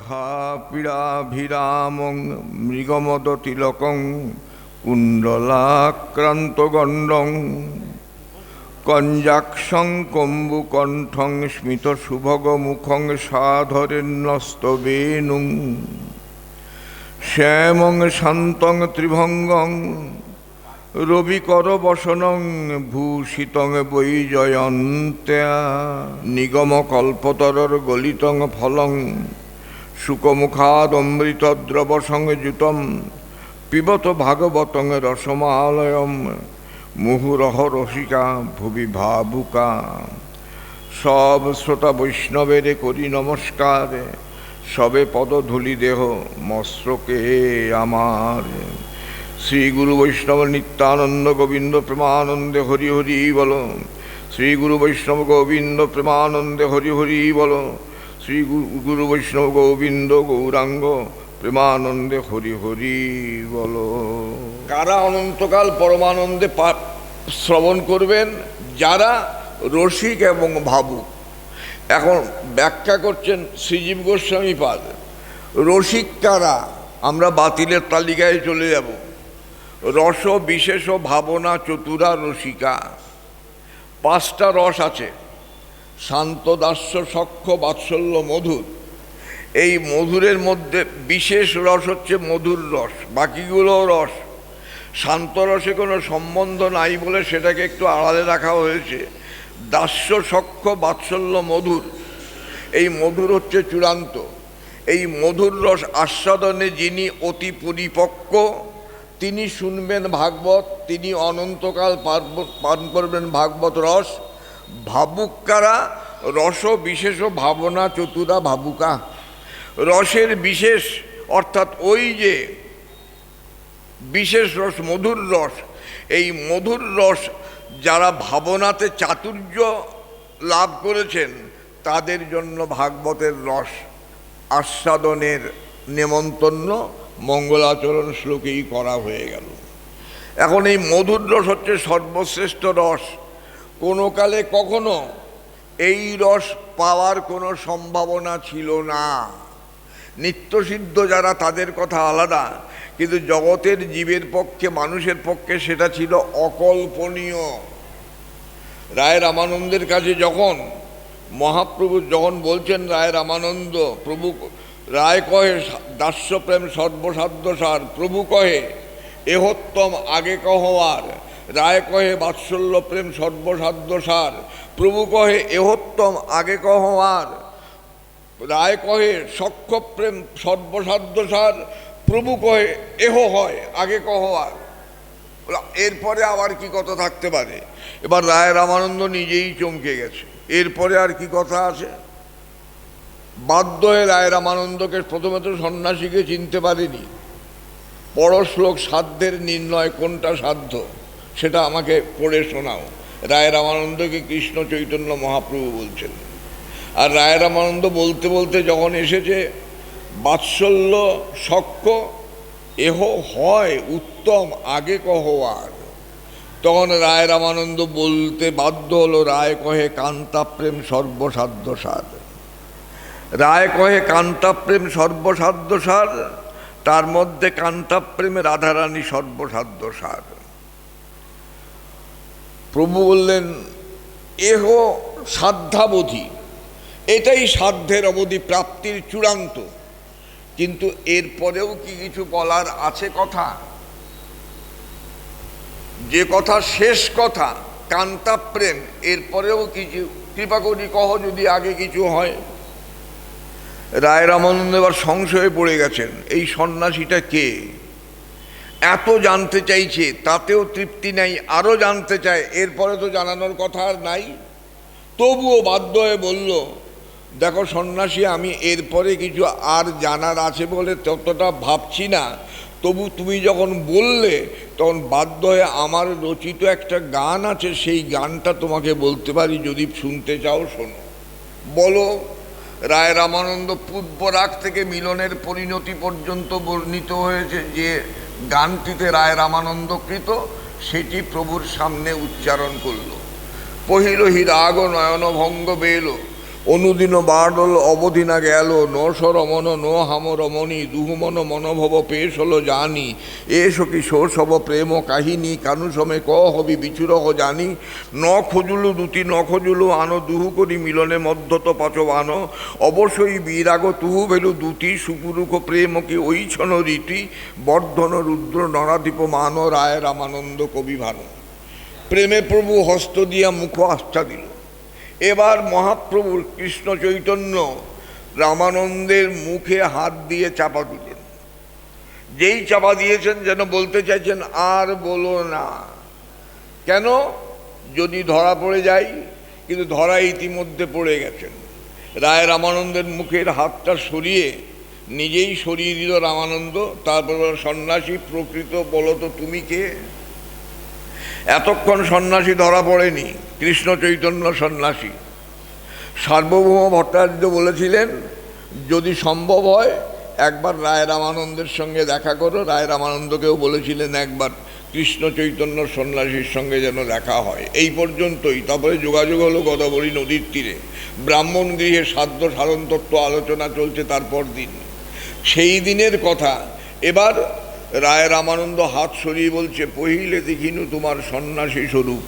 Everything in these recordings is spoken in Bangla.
হা পীড়াভিরামং মৃগমদতিলকং কুণ্ডলাক্রান্তগণ্ডং কঞ্জাক্ষং কম্বুকণ্ঠং স্মিতশুভগমুখং সাধরেণ্যস্তবেনুং শ্যামং শান্তং ত্রিভঙ্গং রবিকরবসনং ভূষিতং বৈজয়ন্ত্যা নিগমকল্পতরর গলিতং ফলং শুকমুখাদমৃতদ্রবসংযুতং পিবত ভাগবতং রসমালয়ম মুহুরহ রসিকা ভুবি ভাবুকা। সব শ্রোতা বৈষ্ণবের করি নমস্কার, সবে পদধূলি দেহ মস্তকে আমার। শ্রী গুরু বৈষ্ণব নিত্যানন্দ গোবিন্দ প্রেমানন্দে হরি হরি বল। শ্রী গুরু বৈষ্ণব গোবিন্দ প্রেমানন্দে হরি হরি বল। শ্রী গুরু বৈষ্ণব গোবিন্দ গৌরাঙ্গ প্রেমানন্দে হরি হরি বল। কারা অনন্তকাল পরমানন্দে শ্রবণ করবেন? যারা রসিক এবং ভাবুক। এখন ব্যাখ্যা করছেন শ্রীজীব গোস্বামী পাদ। রসিক কারা? আমরা বাতিলের তালিকায় চলে যাব। রস বিশেষ ভাবনা চতুরা রসিকা। 5টা রস আছে: শান্ত, দাস্য, সখ্য, বাৎসল্য, মধুর। এই মধুরের মধ্যে বিশেষ রস হচ্ছে মধুর রস, বাকিগুলো রস। শান্ত রসে কোনো সম্বন্ধ নাই বলে সেটাকে একটু আড়ালে রাখা হয়েছে। দাস্য, সখ্য, বাৎসল্য, মধুর, এই মধুর হচ্ছে চূড়ান্ত। এই মধুর রস আস্বাদনে যিনি অতি পরিপক্ক তিনি শুনবেন ভাগবত, তিনি অনন্তকাল পান করবেন ভাগবত রস। ভাবুকারা? রস বিশেষ ভাবনা চতুরা ভাবুকা। রসের বিশেষ অর্থাৎ ওই যে বিশেষ রস মধুর রস, এই মধুর রস যারা ভাবনাতে চাতুর্য লাভ করেছেন তাদের জন্য ভাগবতের রস আস্বাদনের নেমন্তন্ন মঙ্গলাচরণ শ্লোকেই করা হয়ে গেল। এখন এই মধুর রস হচ্ছে সর্বশ্রেষ্ঠ রস। কোনো কালে কখনো এই রস পাওয়ার কোনো সম্ভাবনা ছিল না। নিত্যসিদ্ধ যারা তাদের কথা আলাদা, কিন্তু জগতের জীবের পক্ষে, মানুষের পক্ষে সেটা ছিল অকল্পনীয়। রায় রামানন্দের কাছে যখন মহাপ্রভু যখন বলছেন রায় রামানন্দ, প্রভু রায় কহে দাস্যপ্রেম সর্বসাধ্য সার, প্রভু কহে এহোত্তম আগে কহবার। রায় কহে বাৎসল্য প্রেম সর্বসাধ্য সার, প্রভু কহে এহোত্তম আগে কহবার। রায় কহে সখ্য প্রেম সর্বসাধ্য সার, প্রভু কহে এহ হয় আগে কহবার। এরপরে আবার কি কথা থাকতে পারে? এবার রায় রামানন্দ নিজেই চমকে গেছে। এরপরে আর কি কথা আছে? বাধ্য হয়ে রায় রামানন্দকে, প্রথমে তো সন্ন্যাসীকে চিনতে পারেনি। পরশ্লোক সাধ্যের নির্ণয়, কোনটা সাধ্য সেটা আমাকে পড়ে শোনাও। রায় রামানন্দকে কৃষ্ণ চৈতন্য মহাপ্রভু বলছেন। আর রায় রামানন্দ বলতে বলতে যখন এসেছে বাৎসল্য সখ্য এহ হয় উত্তম আগে কহবার, তখন রায় রামানন্দ বলতে বাধ্য হলো রায় কহে কান্তাপ্রেম সর্বসাধ্য সার। রায় কহে কান্তাপ্রেম সর্বসাধ্য সার, তার মধ্যে কান্তাপ্রেমে রাধারানী সর্বসাধ্য সার। প্রভু বললেন এহ সাধ্যাবধি, এটাই সাধ্যের অবধি, প্রাপ্তির চূড়ান্ত। কিন্তু এরপরেও কি কিছু বলার আছে কথা? যে কথা শেষ কথা কান্তাপ্রেম, এরপরেও কিছু কৃপা করি কহ যদি আগে কিছু হয়। রায় রামানন্দ এবার সংশয়ে পড়ে গেছেন, এই সন্ন্যাসীটা কে? এত জানতে চাইছে, তাতেও তৃপ্তি নেই, আরও জানতে চায়। এরপরে তো জানানোর কথা আর নাই। তবুও বাধ্য হয়ে বলল, দেখো সন্ন্যাসী, আমি এরপরে কিছু আর জানার আছে বলে ততটা ভাবছি না, তবু তুমি যখন বললে তখন বাধ্য হয়ে আমার রচিত একটা গান আছে, সেই গানটা তোমাকে বলতে পারি, যদি শুনতে চাও শোনো। বলো। রায় রামানন্দ পূর্বরাগ থেকে মিলনের পরিণতি পর্যন্ত বর্ণিত হয়েছে যে গানটিতে রায় রামানন্দকৃত, সেটি প্রভুর সামনে উচ্চারণ করল। পহিল হি রাগ নয়ন ভঙ্গ বেল, অনুদিন বাড়ল অবধি না গেল, ন সরমন ন হাম রমণী, দুহুমন মনোভব পেশ হলো জানি, এসো কি সব প্রেম কাহিনী, কানু সমে ক হবি বিচুরহ জানি, ন খোঁজুলু দুটি ন খোঁজুলু আনো, দুহু করি মিলনে মধ্যত পাচবান, অবশ্যই বিরাগ তুহু ভেলু দুটি, সুপুরুষ প্রেম কি ঐছন রীতি, বর্ধন রুদ্র নরাধিপ মান, রায় রামানন্দ কবি ভানু। প্রেমে প্রভু হস্ত দিয়া মুখ আস্থা দিল। এবার মহাপ্রভুর কৃষ্ণ চৈতন্য রামানন্দের মুখে হাত দিয়ে চাপা দিলেন। যেই চাপা দিয়েছেন যেন বলতে চাইছেন আর বলো না। কেন? যদি ধরা পড়ে যাই, কিন্তু ধরা ইতিমধ্যে পড়ে গেছেন। রায় রামানন্দের মুখের হাতটা সরিয়ে নিজেই সরিয়ে দিল রামানন্দ। তারপর সন্ন্যাসী প্রকৃত বলো তো তুমি কে? এতক্ষণ সন্ন্যাসী ধরা পড়েনি, কৃষ্ণ চৈতন্য সন্ন্যাসী। সার্বভৌম ভট্টাচার্য বলেছিলেন যদি সম্ভব হয় একবার রায় রামানন্দের সঙ্গে দেখা করো। রায় রামানন্দকেও বলেছিলেন একবার কৃষ্ণ চৈতন্য সন্ন্যাসীর সঙ্গে যেন দেখা হয়। এই পর্যন্তই। তারপরে যোগাযোগ হলো গোদাবরী নদীর তীরে, ব্রাহ্মণ গৃহে সাধ্য সারণতত্ত্ব আলোচনা চলছে তারপর দিন। সেই দিনের কথা এবার রায় রামানন্দ হাত সরিয়ে বলছে, পহিলে দেখিনু তোমার সন্ন্যাসী স্বরূপ,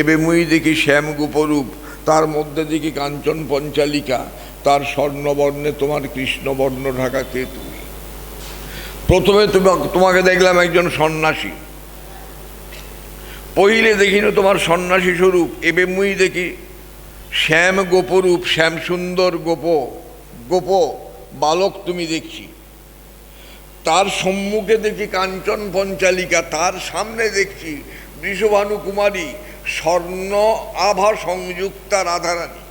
এবে মুই দেখি শ্যাম গোপরূপ, তার মধ্যে দেখি কাঞ্চন পঞ্চালিকা, তার স্বর্ণবর্ণে তোমার কৃষ্ণবর্ণ ঢাকা কে তুমি? প্রথমে তোমাকে দেখলাম একজন সন্ন্যাসী, পহিলে দেখিনু তোমার সন্ন্যাসী স্বরূপ, এবে মুই দেখি শ্যাম গোপরূপ, শ্যাম সুন্দর গোপ বালক তুমি দেখছি। তার সম্মুখে দেখি কাঞ্চন পঞ্চালিকা, তার সামনে দেখছি বৃষভানু কুমারী, স্বর্ণ আভা সংযুক্তা রাধারানী।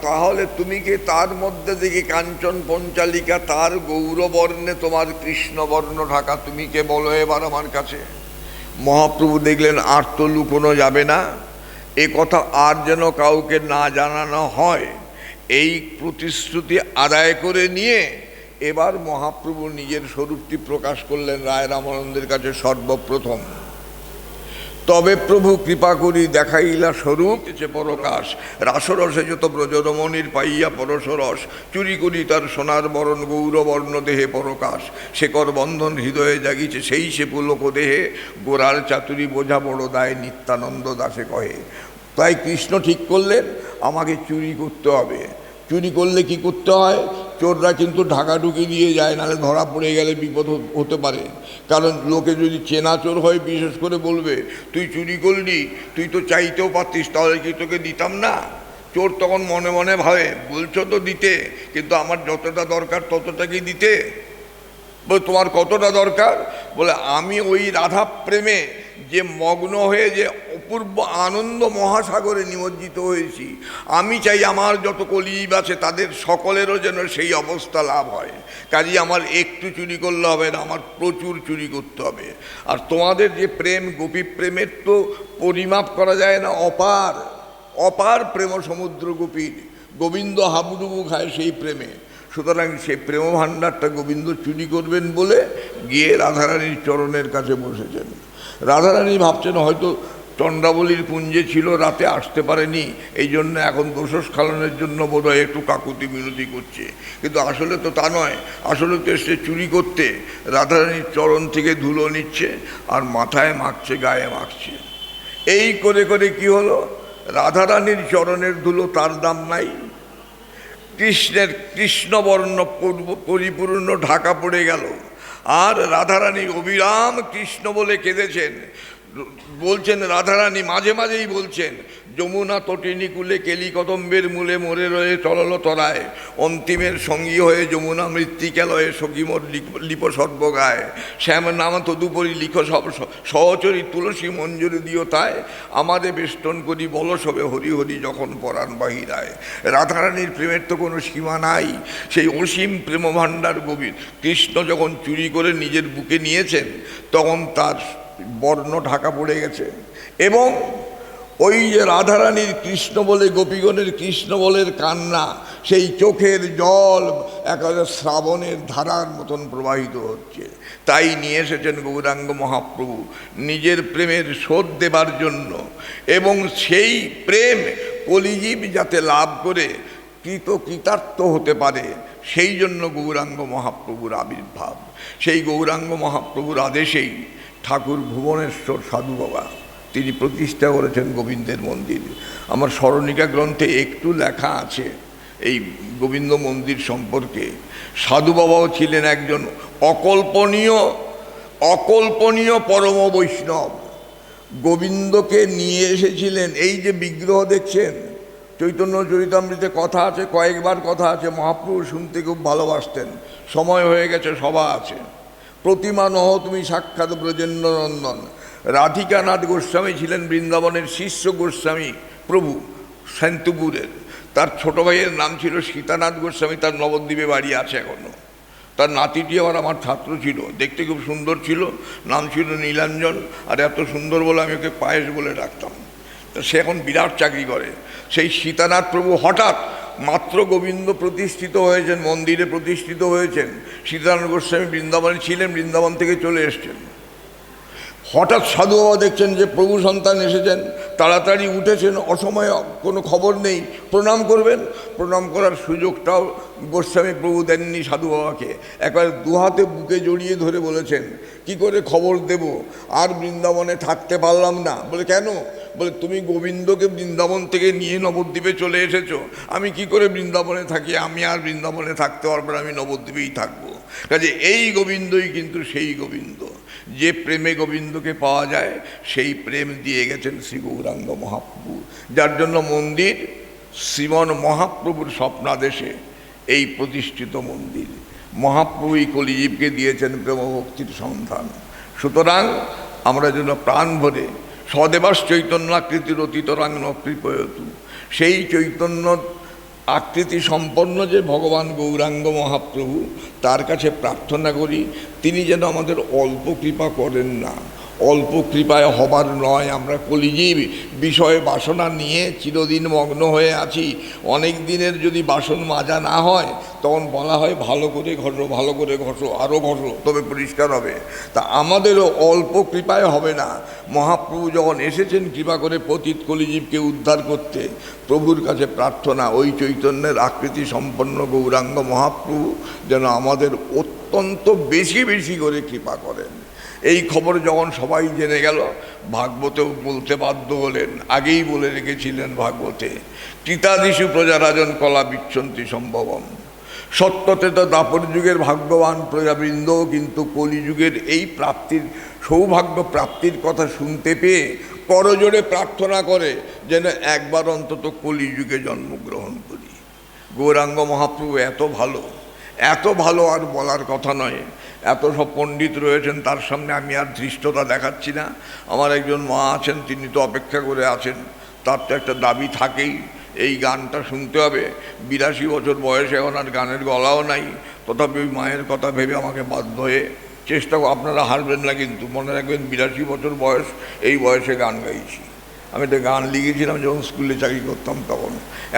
তাহলে তুমি কি তার মধ্যে দেখি কাঞ্চন পঞ্চালিকা, তার গৌরবর্ণে তোমার কৃষ্ণবর্ণ ঢাকা, তুমি কে বলো এবার আমার কাছে? মহাপ্রভু দেখলেন আর তো লুকোনো যাবে না, এ কথা আর যেন কাউকে না জানানো হয়, এই প্রতিশ্রুতি আদায় করে নিয়ে এবার মহাপ্রভু নিজের স্বরূপটি প্রকাশ করলেন রায় রামানন্দের কাছে সর্বপ্রথম। তবে প্রভু কৃপা করি দেখাইলা স্বরূপ পরকাশ, রাসরসে যত ব্রজরমণীর পাইয়া পরশরস, চুরি করি তার সোনার বরণ গৌরবর্ণ দেহে পরকাশ, শেখর বন্ধন হৃদয়ে জাগিছে সেই সে পুলক দেহে, গোড়ার চাতুরি বোঝা বড় দায় নিত্যানন্দ দাসে কহে। তাই কৃষ্ণ ঠিক করলেন আমাকে চুরি করতে হবে। চুরি করলে কি করতে হয়? চোররা কিন্তু ঢাকাঢুকি দিয়ে যায়, নাহলে ধরা পড়ে গেলে বিপদ হতে পারে। কারণ লোকে যদি চেনা চোর হয় বিশেষ করে বলবে তুই চুরি করলি, তুই তো চাইতেও পারতিস, তাহলে কি তোকে দিতাম না? চোর তখন মনে মনে ভাবে বলছো তো দিতে, কিন্তু আমার যতটা দরকার ততটাকে দিতে। বলে তোমার কতটা দরকার? বলে আমি ওই রাধা প্রেমে যে মগ্ন হয়ে যে অপূর্ব আনন্দ মহাসাগরে নিমজ্জিত হয়েছি, আমি চাই আমার যত কলিব আছে তাদের সকলেরও যেন সেই অবস্থা লাভ হয়। কাজেই আমার একটু চুরি করলে হবে না, আমার প্রচুর চুরি করতে হবে। আর তোমাদের যে প্রেম, গোপী প্রেমের তো পরিমাপ করা যায় না, অপার অপার প্রেম সমুদ্র গোপীর। গোবিন্দ হাবুডুবু খায় সেই প্রেমে। সুতরাং সেই প্রেম ভাণ্ডারটা গোবিন্দ চুরি করবেন বলে গিয়ে রাধারানীর চরণের কাছে বসেছেন। রাধারানী ভাবছেন হয়তো চন্দ্রাবলীর কুঞ্জে ছিল, রাতে আসতে পারেনি, এই জন্য এখন দোষস্খলনের জন্য বোধহয় একটু কাকুতি মিনতি করছে। কিন্তু আসলে তো তা নয়, আসলে তো এসে চুরি করতে। রাধারানীর চরণ থেকে ধুলো নিচ্ছে আর মাথায় মাখছে, গায়ে মাখছে। এই করে করে কি হলো, রাধারানীর চরণের ধুলো তার দাম নাই, কৃষ্ণের কৃষ্ণবর্ণ পরিপূর্ণ ঢাকা পড়ে গেল। আর রাধারানী অবিরাম কৃষ্ণ বলে কেঁদেছেন। বলছেন রাধারানী মাঝে মাঝেই বলছেন, যমুনা তটিনী কূলে কেলি কদম্বের মূলে মরে রয়ে চলল তরায়, অন্তিমের সঙ্গী হয়ে যমুনা মৃত্তিকালয়ে সখীমোর লিপ সর্বগায়, শ্যাম নাম তদুপরি লিখ সব সহচরী তুলসী মঞ্জুরি দিও তাই, আমাদের বেষ্টন করি বলসবে হরি হরি যখন পরাণ বাহিরায়। রাধারানীর প্রেমের তো কোনো সীমা নাই, সেই অসীম প্রেমভাণ্ডার গভীর। কৃষ্ণ যখন চুরি করে নিজের বুকে নিয়েছেন তখন তার বর্ণ ঢাকা পড়ে গেছে। এবং ওই যে রাধারানীর কৃষ্ণ বলে, গোপীগণের কৃষ্ণ বলের কান্না, সেই চোখের জল একেবারে শ্রাবণের ধারার মতন প্রবাহিত হচ্ছে। তাই নিয়ে এসেছেন গৌরাঙ্গ মহাপ্রভু নিজের প্রেমের শোধ দেবার জন্য। এবং সেই প্রেম কলিজীব যাতে লাভ করে কৃতার্থ হতে পারে, সেই জন্য গৌরাঙ্গ মহাপ্রভুর আবির্ভাব। সেই গৌরাঙ্গ মহাপ্রভুর আদেশেই ঠাকুর ভুবনেশ্বর সাধু বাবা তিনি প্রতিষ্ঠা করেছেন গোবিন্দের মন্দির। আমার স্মরণিকা গ্রন্থে একটু লেখা আছে এই গোবিন্দ মন্দির সম্পর্কে। সাধু বাবাও ছিলেন একজন অকল্পনীয় পরম বৈষ্ণব। গোবিন্দকে নিয়ে এসেছিলেন। এই যে বিগ্রহ দেখছেন, চৈতন্য চরিতামৃতে কথা আছে, কয়েকবার কথা আছে, মহাপ্রভু শুনতে খুব ভালোবাসতেন। সময় হয়ে গেছে, সভা আছে। প্রতিমা নহ তুমি সাক্ষাৎ ব্রজেন্দ্র নন্দন। রাধিকানাথ গোস্বামী ছিলেন বৃন্দাবনের শিষ্য গোস্বামী প্রভু সেন্তুপুরের। তার ছোট ভাইয়ের নাম ছিল সীতানাথ গোস্বামী, তার নবদ্বীপে বাড়ি আছে এখনো। তার নাতিটি আমার ছাত্র ছিল, দেখতে খুব সুন্দর ছিল, নাম ছিল নীলাঞ্জন। আর এত সুন্দর বলে আমি ওকে পায়েস বলে ডাকতাম। তা সে এখন বিরাট চাকরি করে। সেই সীতানাথ প্রভু হঠাৎ মাত্র গোবিন্দ প্রতিষ্ঠিত হয়েছেন, মন্দিরে প্রতিষ্ঠিত হয়েছেন। সীতানাথ গোস্বামী বৃন্দাবনে ছিলেন, বৃন্দাবন থেকে চলে এসছেন। হঠাৎ সাধু বাবা দেখছেন যে প্রভু সন্তান এসেছেন, তাড়াতাড়ি উঠেছেন, অসময়ে কোনো খবর নেই, প্রণাম করবেন। প্রণাম করার সুযোগটাও গোস্বামী প্রভু দেননি সাধু বাবাকে। একবার দুহাতে বুকে জড়িয়ে ধরে বলেছেন, কি করে খবর দেব, আর বৃন্দাবনে থাকতে পারলাম না। বলে কেন? বলে তুমি গোবিন্দকে বৃন্দাবন থেকে নিয়ে নবদ্বীপে চলে এসেছো, আমি কি করে বৃন্দাবনে থাকি, আমি আর বৃন্দাবনে থাকতে পারবো না, আমি নবদ্বীপেই থাকবো। কাজে এই গোবিন্দই কিন্তু সেই গোবিন্দ, যে প্রেমে গোবিন্দকে পাওয়া যায়, সেই প্রেম দিয়ে গেছেন শ্রী গৌরাঙ্গ মহাপ্রভু। যার জন্য মন্দির শ্রীমন মহাপ্রভুর স্বপ্নাদেশে এই প্রতিষ্ঠিত মন্দির। মহাপ্রভুই কলিজীবকে দিয়েছেন প্রেমভক্তির সন্ধান। সুতরাং আমরা যেন প্রাণ ভরে সদেবাস চৈতন্যাকৃতির অতীতরাং ন কৃপয়তু, সেই চৈতন্য আকৃতি সম্পন্ন যে ভগবান গৌরাঙ্গ মহাপ্রভু, তার কাছে প্রার্থনা করি তিনি যেন আমাদের অল্প কৃপা করেন না। অল্প কৃপায় হবার নয়। আমরা কলিজীব বিষয় বাসনা নিয়ে চিরদিন মগ্ন হয়ে আছি। অনেক দিনের যদি বাসন মাজা না হয়, তখন বলা হয় ভালো করে ঘষো, ভালো করে ঘষো, আরও ঘষো, তবে পরিষ্কার হবে। তা আমাদেরও অল্প কৃপায় হবে না। মহাপ্রভু যখন এসেছেন কৃপা করে পতিত কলিজীবকে উদ্ধার করতে, প্রভুর কাছে প্রার্থনা ওই চৈতন্যের আকৃতি সম্পন্ন গৌরাঙ্গ মহাপ্রভু যেন আমাদের অত্যন্ত বেশি বেশি করে কৃপা করেন। এই খবর যখন সবাই জেনে গেল, ভাগবতেও বলতে বাধ্য হলেন। আগেই বলে রেখেছিলেন ভাগবতে, কৃতাদিষু প্রজারাজন কলা বিচ্ছন্তি সম্ভবম। সত্যতে তো দাপর যুগের ভাগ্যবান প্রজাবৃন্দ কিন্তু কলিযুগের এই প্রাপ্তির সৌভাগ্য প্রাপ্তির কথা শুনতে পেয়ে করজোড়ে প্রার্থনা করে যেন একবার অন্তত কলিযুগে জন্মগ্রহণ করি। গৌরাঙ্গ মহাপ্রভু এত ভালো আর বলার কথা নয়। এত সব পণ্ডিত রয়েছেন, তার সামনে আমি আর ধৃষ্টতা দেখাচ্ছি না। আমার একজন মা আছেন, তিনি তো অপেক্ষা করে আছেন, তার তো একটা দাবি থাকেই, এই গানটা শুনতে হবে। 82 বছর বয়সে, এখন আর গানের গলাও নাই, তথাপি ওই মায়ের কথা ভেবে আমাকে বাধ্য হয়ে চেষ্টা, আপনারা হারবেন না কিন্তু মনে রাখবেন 82 বছর বয়স, এই বয়সে গান গাইছি। আমি একটা গান লিখেছিলাম যখন স্কুলে চাকরি করতাম, তখন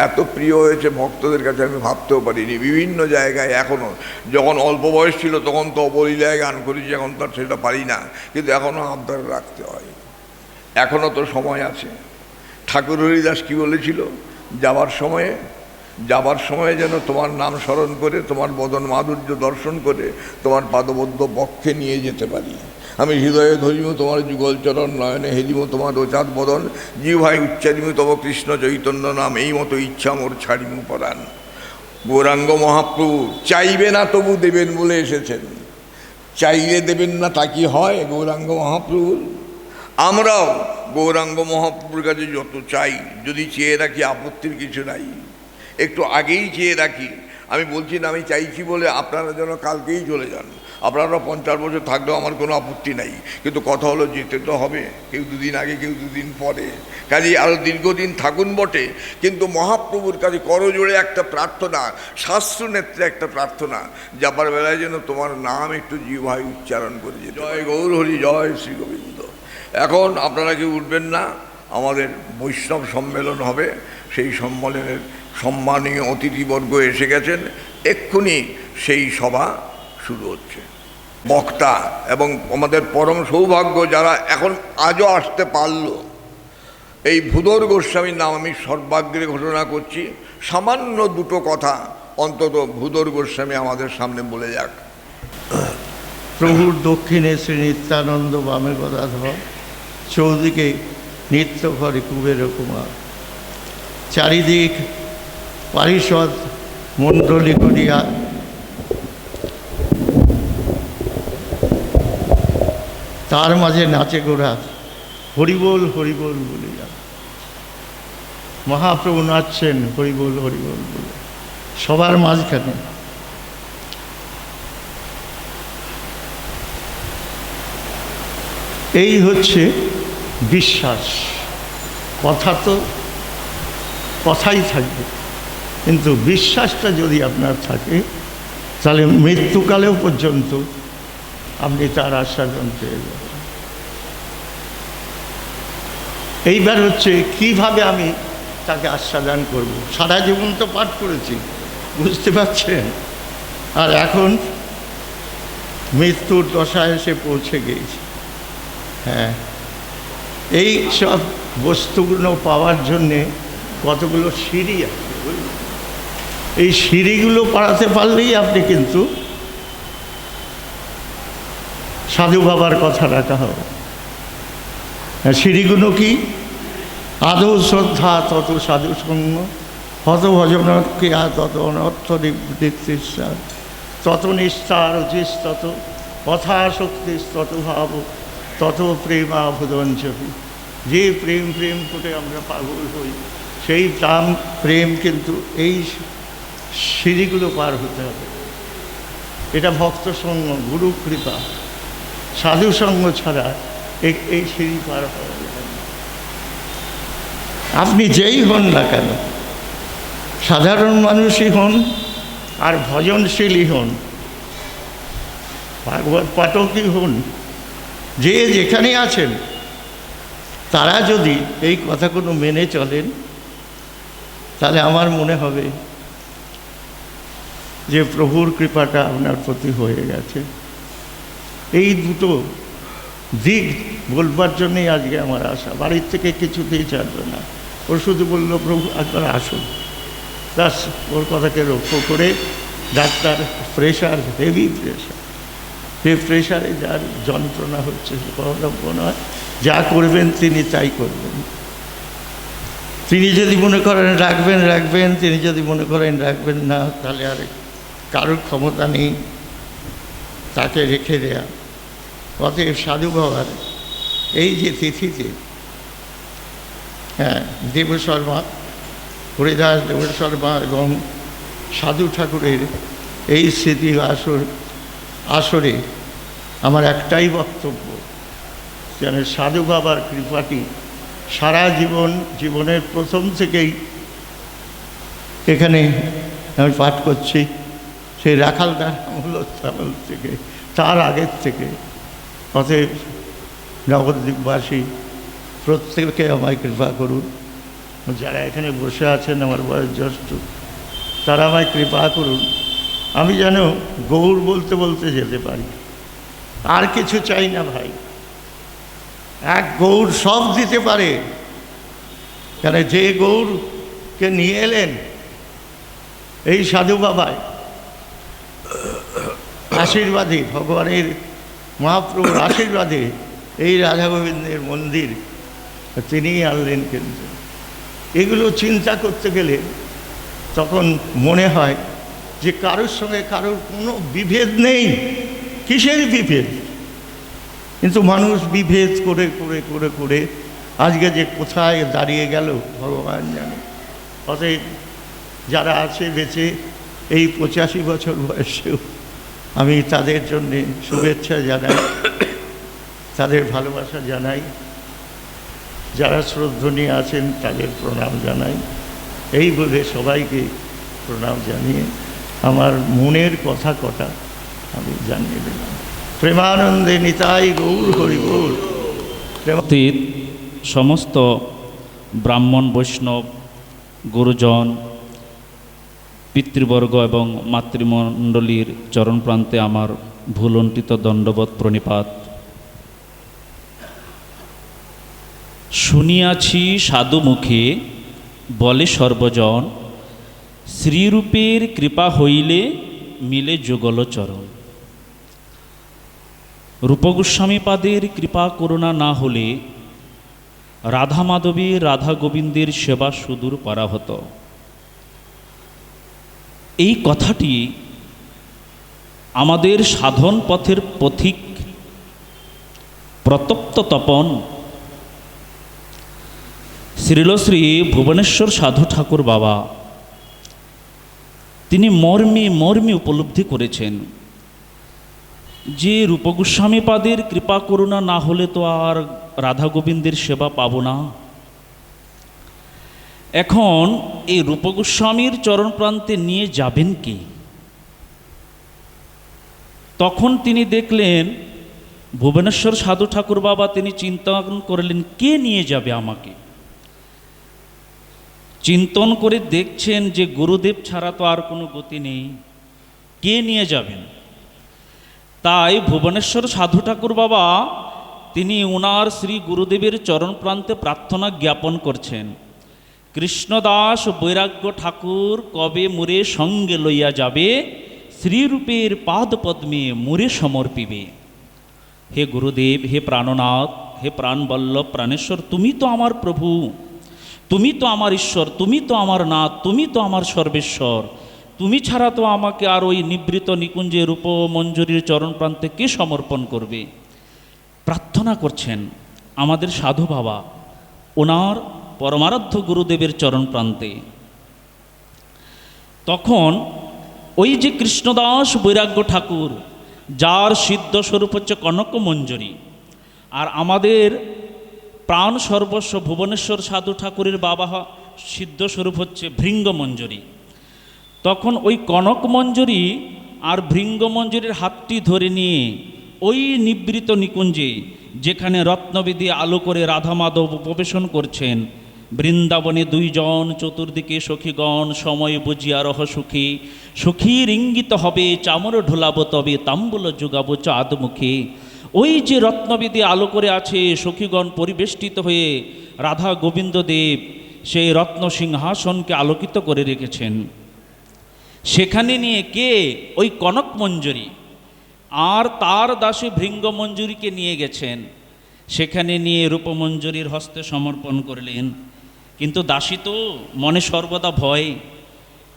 এত প্রিয় হয়েছে ভক্তদের কাছে আমি ভাবতেও পারিনি। বিভিন্ন জায়গায় এখনও, যখন অল্প বয়স ছিল তখন তো অবলীলায় গান করেছি, এখন তো আর সেটা পারি না, কিন্তু এখনও আবদার রাখতে হয়, এখনও তো সময় আছে। ঠাকুর হরিদাস কী বলেছিল, যাবার সময়ে যেন তোমার নাম স্মরণ করে, তোমার বদন মাধুর্য দর্শন করে তোমার পাদবদ্ধ বক্ষে নিয়ে যেতে পারি। আমি হৃদয়ে ধরিব তোমার যুগলচরণ, নয়নে হেলিব তোমার রোচাত বদন, জিহ্বায় উচ্চারিব তব কৃষ্ণ চৈতন্য নাম, এই মতো ইচ্ছা মোর ছাড়িব পরাণ। গৌরাঙ্গ মহাপ্রভু চাইবে না তবু দেবেন বলে এসেছেন। চাইলে দেবেন না তা কি হয় গৌরাঙ্গ মহাপ্রভুর? আমরাও গৌরাঙ্গ মহাপ্রভুর কাছে যত চাই, যদি চেয়ে রাখি আপত্তির কিছু নাই। একটু আগেই চেয়ে রাখি, আমি বলছি না আমি চাইছি বলে আপনারা যেন কালকেই চলে যান। আপনারা 50 বছর থাকলেও আমার কোনো আপত্তি নাই, কিন্তু কথা হলো যেতে তো হবে, কেউ 2 দিন আগে, কেউ 2 দিন পরে। কাজেই আরও দীর্ঘদিন থাকুন বটে, কিন্তু মহাপ্রভুর কাছে করজোড়ে একটা প্রার্থনা, শাস্ত্র নেত্রে একটা প্রার্থনা, যাবার বেলায় যেন তোমার নাম একটু জিহ্বায় উচ্চারণ করে যেতে। জয় গৌর হরি, জয় শ্রী গোবিন্দ। এখন আপনারা কেউ উঠবেন না, আমাদের বৈষ্ণব সম্মেলন হবে, সেই সম্মেলনের সম্মানীয় অতিথিবর্গ এসে গেছেন, এক্ষুনি সেই সভা শুরু হচ্ছে। বক্তা এবং আমাদের পরম সৌভাগ্য যারা এখন আজও আসতে পারল, এই ভূধর গোস্বামীর নাম আমি সর্বাগ্রে ঘোষণা করছি। সামান্য দুটো কথা অন্তত ভূধর গোস্বামী আমাদের সামনে বলে যাক। প্রভুর দক্ষিণে শ্রী নিত্যানন্দ বামে গদাধর, চৌদিকে নিত্য ঘরে কুবের কুমার, চারিদিক পারিষদ মণ্ডলী করিয়া তার মাঝে নাচে গোড়া হরিবোল হরিবোল বলিয়া। মহাপ্রভু নাচছেন হরিবোল হরিবোল বলে সবার মাঝখানে। এই হচ্ছে বিশ্বাস। কথা তো কথাই থাকবে, কিন্তু বিশ্বাসটা যদি আপনার থাকে তাহলে মৃত্যুকালেও পর্যন্ত আপনি তার আস্বাদন পেয়ে যাবেন। এইবার হচ্ছে কিভাবে আমি তাকে আস্বাদন করব। সারা জীবন তো পাঠ করেছি, বুঝতে পারছেন, আর এখন মৃত্যুর দশায় এসে পৌঁছে গিয়েছি। হ্যাঁ, এই সব বস্তুগুলো পাওয়ার জন্যে কতগুলো সিঁড়ি আছে, এই সিঁড়িগুলো পাড়াতে পারলেই আপনি কিন্তু সাধু বাবার কথা রাখা হবে। সিঁড়িগুলো কি? আদৌ শ্রদ্ধা, তত সাধু সঙ্গ, হত ভজন ক্রিয়া, তত অনর্থ নিবৃত্তিসার, তত নিষ্ঠার অচিস্তত, কথাশক্তি তত ভাব, তত প্রেমাভুদঞ্জলি। যে প্রেম প্রেম করে আমরা পাগল হই, সেই প্রেম কিন্তু এই সিঁড়িগুলো পার হতে হবে। এটা ভক্ত সঙ্গ, গুরু কৃপা, সাধু সঙ্গ ছাড়া এই সিঁড়ি পার হওয়া যাবে না। আপনি যেই হন না কেন, সাধারণ মানুষই হন আর ভজনশীলই হন, ভাগবত পাঠকই হন, যে যেখানে আছেন, তারা যদি এই কথাগুলো মেনে চলেন, তাহলে আমার মনে হবে যে প্রভুর কৃপাটা আপনার প্রতি হয়ে গেছে। এই দুটো দিক বলবার জন্যই আজকে আমার আশা। বাড়ির থেকে কিছুতেই ছাড়বে না। ও শুধু বললো প্রভু একবার আসুন, ব্যাস ওর কথাকে লক্ষ্য করে ডাক্তার প্রেশার, হেভি প্রেশার, সেই প্রেশারে যার যন্ত্রণা হচ্ছে কর্তব্য নয়, যা করবেন তিনি তাই করবেন। তিনি যদি মনে করেন রাখবেন রাখবেন, তিনি যদি মনে করেন রাখবেন না, তাহলে আর কারোর ক্ষমতা নেই তাকে রেখে দেয়া। অতএব সাধু বাবার এই যে তিথিতে, হ্যাঁ, দেবশর্মা, হরিদাস দেবশর্মা এবং সাধু ঠাকুরের এই স্মৃতি আসরে আমার একটাই বক্তব্য, যেন সাধু বাবার কৃপাটি সারা জীবনের প্রথম থেকেই এখানে আমি পাঠ করছি, সেই রাখালদার আমল থেকে, তার আগের থেকে। অতএব নবদ্বীপবাসী প্রত্যেকে আমায় কৃপা করুন। যারা এখানে বসে আছেন আমার বয়োজ্যেষ্ঠ, তারা আমায় কৃপা করুন, আমি যেন গৌর বলতে বলতে যেতে পারি। আর কিছু চাই না ভাই, এক গৌর সব দিতে পারে। কেন, যে গৌরকে নিয়ে এলেন এই সাধু বাবায়, আশীর্বাদে, ভগবানের মহাপ্রভুর আশীর্বাদে এই রাধা গোবিন্দের মন্দির তিনিই আনলেন। কিন্তু এগুলো চিন্তা করতে গেলে তখন মনে হয় যে কারোর সঙ্গে কারোর কোনো বিভেদ নেই। কিসের বিভেদ? কিন্তু মানুষ বিভেদ করে করে করে করে আজকে যে কোথায় দাঁড়িয়ে গেল ভগবান জানে। অতএব যারা আছে বেঁচে এই 85 বছর বয়সেও আমি তাদের জন্যে শুভেচ্ছা জানাই, তাদের ভালোবাসা জানাই। যারা শ্রদ্ধনীয় আছেন তাদের প্রণাম জানাই। এই বলে সবাইকে প্রণাম জানিয়ে আমার মনের কথা কটা আমি জানিয়ে দিলাম। প্রেমানন্দে নিতাই গৌর হরি বল। সমস্ত ব্রাহ্মণ, বৈষ্ণব, গুরুজন, পিতৃবর্গ এবং মাতৃমণ্ডলীর চরণ প্রান্তে আমার ভুলণ্ঠিত দণ্ডবৎ প্রণিপাত। শুনিয়াছি সাধু মুখে বলে সর্বজন, শ্রীরূপের কৃপা হইলে মিলে যুগল চরণ। রূপগোস্বামীপাদের কৃপা করুণা না হলে রাধা মাধবীর, রাধা গোবিন্দের সেবা সুদূর করা হতো। এই কথাটি আমাদের সাধন পথের পথিক প্রতপ্ত তপন শ্রীলশ্রী ভুবনেশ্বর সাধু ঠাকুর বাবা তিনি মর্মে মর্মে উপলব্ধি করেছেন যে রূপগোস্বামীপাদের কৃপা করুণা না হলে তো আর রাধা গোবিন্দের সেবা পাব না। এখন এই রূপগোস্বামীর চরণ প্রান্তে নিয়ে যাবেন কে? তখন তিনি দেখলেন ভুবনেশ্বর সাধু ঠাকুর বাবা তিনি চিন্তা করলেন কে নিয়ে যাবে আমাকে। চিন্তন করে দেখছেন যে গুরুদেব ছাড়া তো আর কোনো গতি নেই, কে নিয়ে যাবেন? তাই ভুবনেশ্বর সাধু ঠাকুর বাবা তিনি ওনার শ্রী গুরুদেবের চরণ প্রান্তে প্রার্থনা জ্ঞাপন করছেন, কৃষ্ণদাস বৈরাগ্য ঠাকুর কবে মোরে সঙ্গে লইয়া যাবে, শ্রীরূপের পাদ পদ্মে মোরে সমর্পিবে। হে গুরুদেব, হে প্রাণনাথ, হে প্রাণবল্লভ প্রাণেশ্বর, তুমি তো আমার প্রভু, তুমি তো আমার ঈশ্বর, তুমি তো আমার নাথ, তুমি তো আমার সর্বেশ্বর। তুমি ছাড়া তো আমাকে আর ওই নিবৃত নিকুঞ্জে রূপ মঞ্জুরির চরণ প্রান্তে কে সমর্পণ করবে? প্রার্থনা করছেন আমাদের সাধু বাবা ওনার পরমারাধ্য গুরুদেবের চরণ প্রান্তে। তখন ওই যে কৃষ্ণদাস বৈরাগ্য ঠাকুর, যার সিদ্ধ স্বরূপ হচ্ছে কনক মঞ্জুরি, আর আমাদের প্রাণ সর্বস্ব ভুবনেশ্বর সাধু ঠাকুরের বাবা সিদ্ধ স্বরূপ হচ্ছে ভৃঙ্গ মঞ্জুরি। তখন ওই কনক মঞ্জুরি আর ভৃঙ্গ মঞ্জুরির হাতটি ধরে নিয়ে ওই নিবৃত নিকুঞ্জে, যেখানে রত্নবেদী আলো করে রাধা মাধব উপবেশন করছেন, বৃন্দাবনে দুইজন চতুর্দিকে সখীগণ, সময় বুঝিয়া রহ সুখী, সখীর ইঙ্গিত হবে চামর ঢোলাব তবে তাম্বুল যুগাব চাঁদ মুখে। ওই যে রত্নবেদী আলো করে আছে, সখীগণ পরিবেষ্টিত হয়ে রাধা গোবিন্দ দেব সেই রত্ন সিংহাসনকে আলোকিত করে রেখেছেন। সেখানে নিয়ে কে? ওই কনক মঞ্জুরি আর তার দাসী ভৃঙ্গ মঞ্জুরিকে নিয়ে গেছেন। সেখানে নিয়ে রূপমঞ্জুরির হস্তে সমর্পণ করলেন। কিন্তু দাসী তো মনে সর্বদা ভয়।